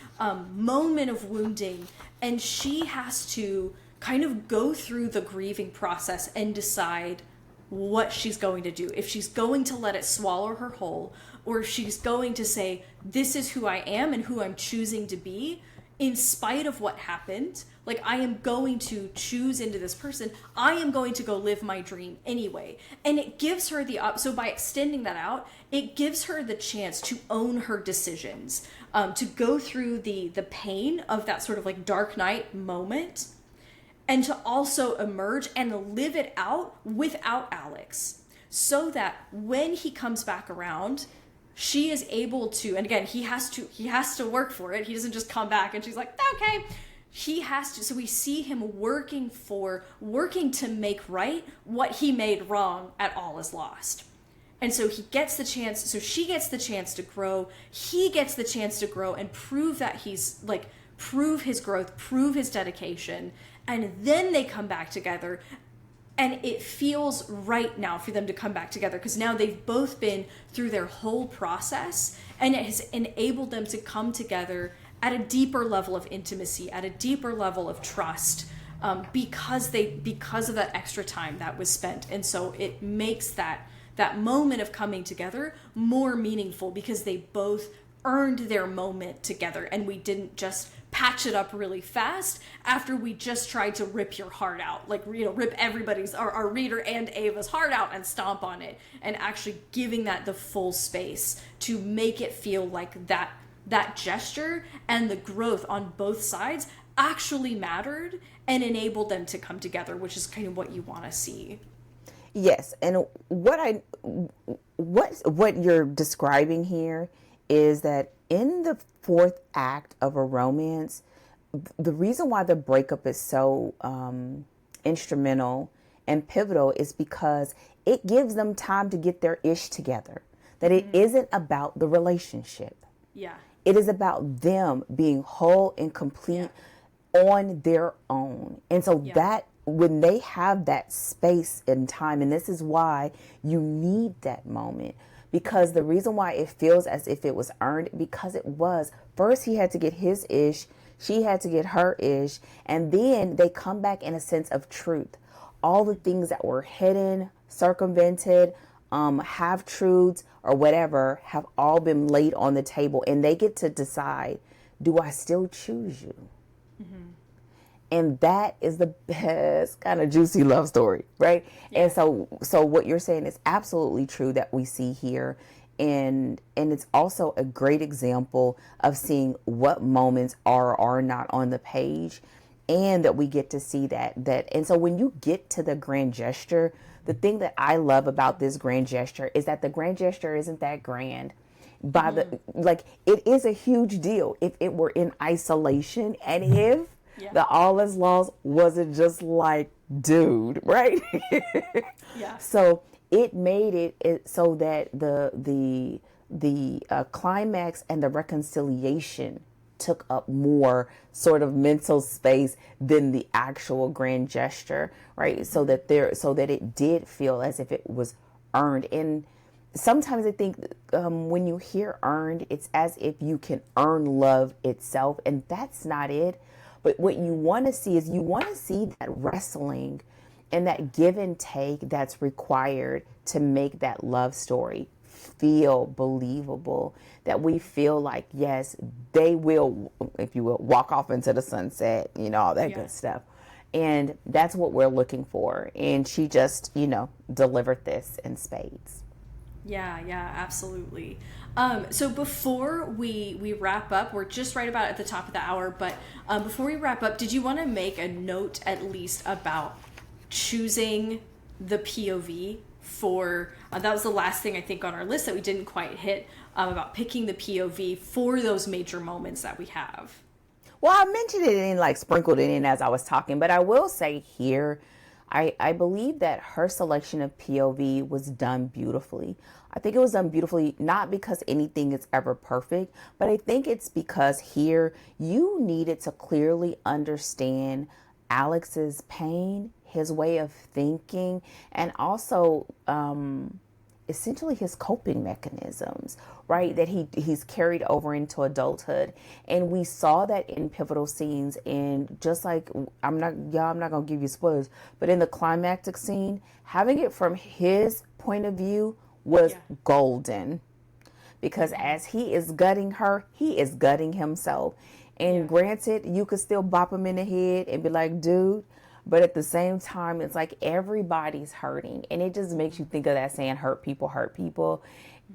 moment of wounding. And she has to kind of go through the grieving process and decide what she's going to do. If she's going to let it swallow her whole, or if she's going to say, this is who I am and who I'm choosing to be, in spite of what happened. Like, I am going to choose into this person. I am going to go live my dream anyway. And it gives her so by extending that out, it gives her the chance to own her decisions, to go through the pain of that sort of like dark night moment, and to also emerge and live it out without Alex, so that when he comes back around, she is able to, and again, he has to work for it. He doesn't just come back and she's like, okay. He has to, so we see him working to make right what he made wrong at All Is Lost. And so she gets the chance to grow. He gets the chance to grow and prove that prove his growth, prove his dedication. And then they come back together. And it feels right now for them to come back together, because now they've both been through their whole process, and it has enabled them to come together at a deeper level of intimacy, at a deeper level of trust, because of that extra time that was spent. And so it makes that moment of coming together more meaningful, because they both earned their moment together, and we didn't just patch it up really fast after we just tried to rip your heart out, like, rip everybody's, our reader and Ava's heart out and stomp on it, and actually giving that the full space to make it feel like that gesture and the growth on both sides actually mattered and enabled them to come together, which is kind of what you want to see. Yes, and what you're describing here is that in the fourth act of a romance, the reason why the breakup is so instrumental and pivotal is because it gives them time to get their ish together. That it isn't about the relationship. Yeah. It is about them being whole and complete on their own. And so that when they have that space and time, and this is why you need that moment, because the reason why it feels as if it was earned, because it was. First, he had to get his ish, she had to get her ish, and then they come back in a sense of truth. All the things that were hidden, circumvented, half-truths, or whatever, have all been laid on the table, and they get to decide, do I still choose you? Mm-hmm. And that is the best kind of juicy love story, right? Yeah. And so what you're saying is absolutely true that we see here. And it's also a great example of seeing what moments are or are not on the page, and that we get to see that. And so when you get to the grand gesture, the thing that I love about this grand gesture is that the grand gesture isn't that grand. It is a huge deal if it were in isolation, and if the all is lost wasn't just like, dude, right? Yeah. So it made it so that the climax and the reconciliation took up more sort of mental space than the actual grand gesture, right? So that it did feel as if it was earned. And sometimes I think when you hear earned, it's as if you can earn love itself, and that's not it. But what you want to see is that wrestling and that give and take that's required to make that love story feel believable, that we feel like, yes, they will, if you will, walk off into the sunset, all that good stuff. And that's what we're looking for. And she just, delivered this in spades. Yeah, absolutely. So before we wrap up, we're just right about at the top of the hour, but before we wrap up, did you want to make a note at least about choosing the POV for, that was the last thing I think on our list that we didn't quite hit, about picking the POV for those major moments that we have? Well, I mentioned it and sprinkled it in as I was talking, but I will say here, I believe that her selection of POV was done beautifully. I think it was done beautifully, not because anything is ever perfect, but I think it's because here you needed to clearly understand Alex's pain, his way of thinking, and also essentially his coping mechanisms, right? That he's carried over into adulthood. And we saw that in pivotal scenes. And just like, I'm not going to give you spoilers, but in the climactic scene, having it from his point of view was golden. Because as he is gutting her, he is gutting himself. And granted, you could still bop him in the head and be like, dude, but at the same time, it's like everybody's hurting. And it just makes you think of that saying, hurt people, hurt people.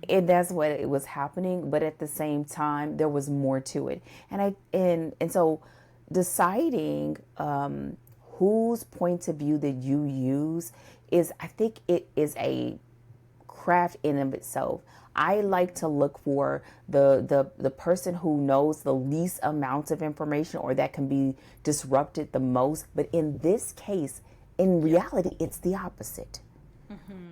And that's what it was happening. But at the same time, there was more to it. And so deciding whose point of view that you use is, I think it is a craft in and of itself. I like to look for the person who knows the least amount of information, or that can be disrupted the most. But in this case, in reality, it's the opposite,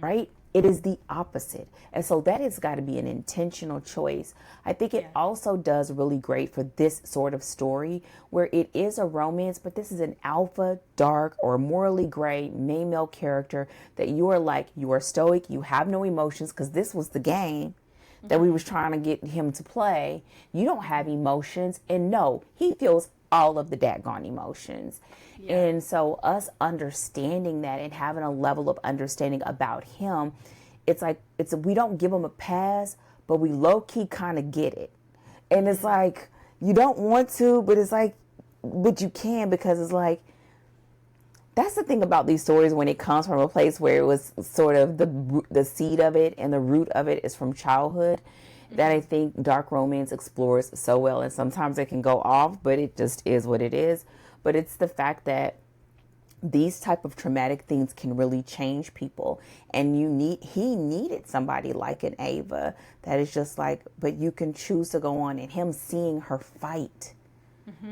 right? It is the opposite. And so that has got to be an intentional choice. I think it also does really great for this sort of story where it is a romance, but this is an alpha, dark, or morally gray male character that you are stoic, you have no emotions, because this was the game that we was trying to get him to play. You don't have emotions, and no, he feels all of the daggone emotions. And so us understanding that and having a level of understanding about him, we don't give him a pass, but we low-key kind of get it. And it's like, you don't want to, but it's like, but you can, because it's like, that's the thing about these stories when it comes from a place where it was sort of the seed of it and the root of it is from childhood, that I think dark romance explores so well. And sometimes it can go off, but it just is what it is. But it's the fact that these type of traumatic things can really change people. And he needed somebody like an Ava that is just like, but you can choose to go on, and him seeing her fight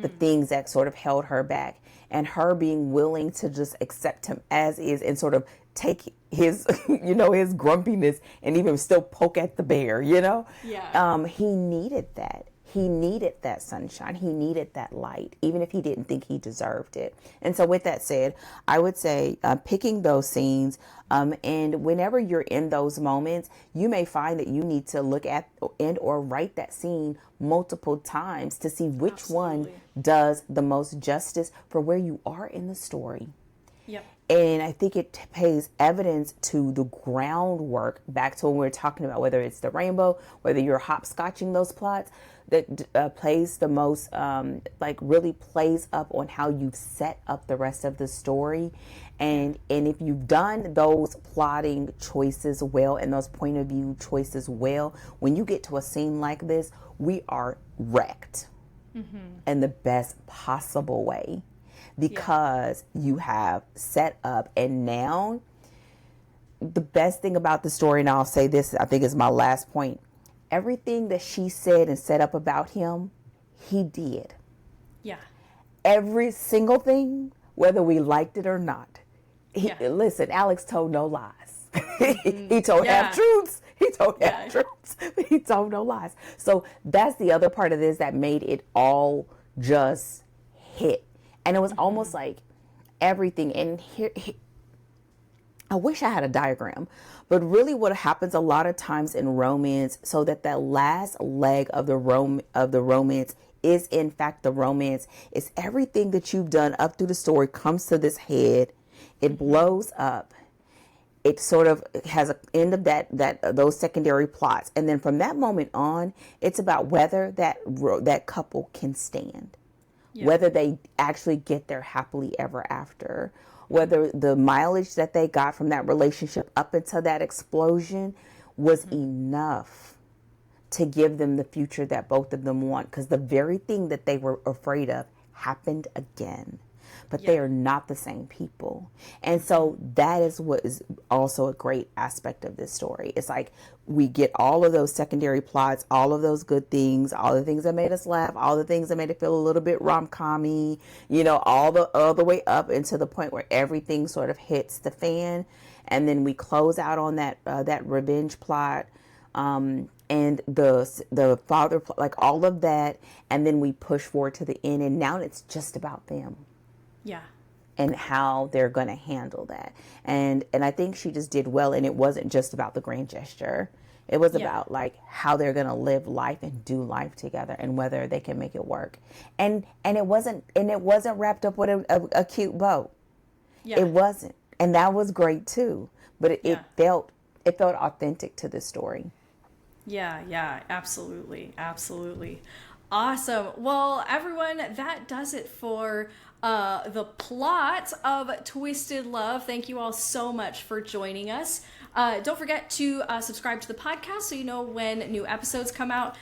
the things that sort of held her back, and her being willing to just accept him as is and sort of take his, his grumpiness and even still poke at the bear, he needed that. He needed that sunshine. He needed that light, even if he didn't think he deserved it. And so with that said, I would say picking those scenes, and whenever you're in those moments, you may find that you need to look at and or write that scene multiple times to see which one does the most justice for where you are in the story. Yep. And I think it pays evidence to the groundwork, back to when we were talking about whether it's the rainbow, whether you're hopscotching those plots, that plays the most, really plays up on how you've set up the rest of the story. And if you've done those plotting choices well and those point of view choices well, when you get to a scene like this, we are wrecked in the best possible way. Because you have set up, and now the best thing about the story, and I'll say this, I think is my last point, everything that she said and set up about him, he did. Yeah. Every single thing, whether we liked it or not. Listen, Alex told no lies. He told half-truths. He told half-truths. But he told no lies. So that's the other part of this that made it all just hit. And it was almost like everything. And here, I wish I had a diagram, but really what happens a lot of times in romance, so that last leg of the romance is in fact the romance, is everything that you've done up through the story comes to this head. It blows up. It sort of has an end of those secondary plots. And then from that moment on, it's about whether that couple can stand. Yeah. Whether they actually get there happily ever after, whether the mileage that they got from that relationship up until that explosion was enough to give them the future that both of them want. Because the very thing that they were afraid of happened again. But they are not the same people. And so that is what is also a great aspect of this story. It's like we get all of those secondary plots, all of those good things, all the things that made us laugh, all the things that made it feel a little bit rom-com-y, all the way up into the point where everything sort of hits the fan. And then we close out on that revenge plot. And the father, like all of that. And then we push forward to the end. And now it's just about them. Yeah. And how they're going to handle that. And I think she just did well. And it wasn't just about the grand gesture. It was about like how they're going to live life and do life together and whether they can make it work. And it wasn't wrapped up with a cute bow. Yeah. It wasn't. And that was great too. But it felt authentic to the story. Yeah, absolutely. Absolutely. Awesome. Well, everyone, that does it for the plot of Twisted Love. Thank you all so much for joining us. Don't forget to subscribe to the podcast so you know when new episodes come out.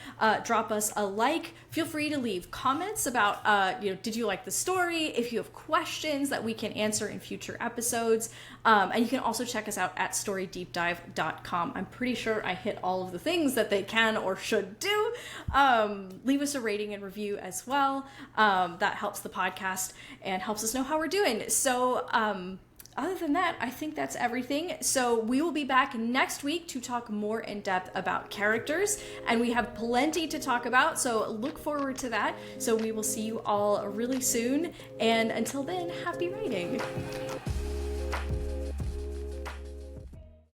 Drop us a like. Feel free to leave comments about, did you like the story? If you have questions that we can answer in future episodes. And you can also check us out at storydeepdive.com. I'm pretty sure I hit all of the things that they can or should do. Leave us a rating and review as well. That helps the podcast and helps us know how we're doing. So, other than that, I think that's everything. So we will be back next week to talk more in depth about characters, and we have plenty to talk about, so look forward to that. So we will see you all really soon, and until then, happy writing.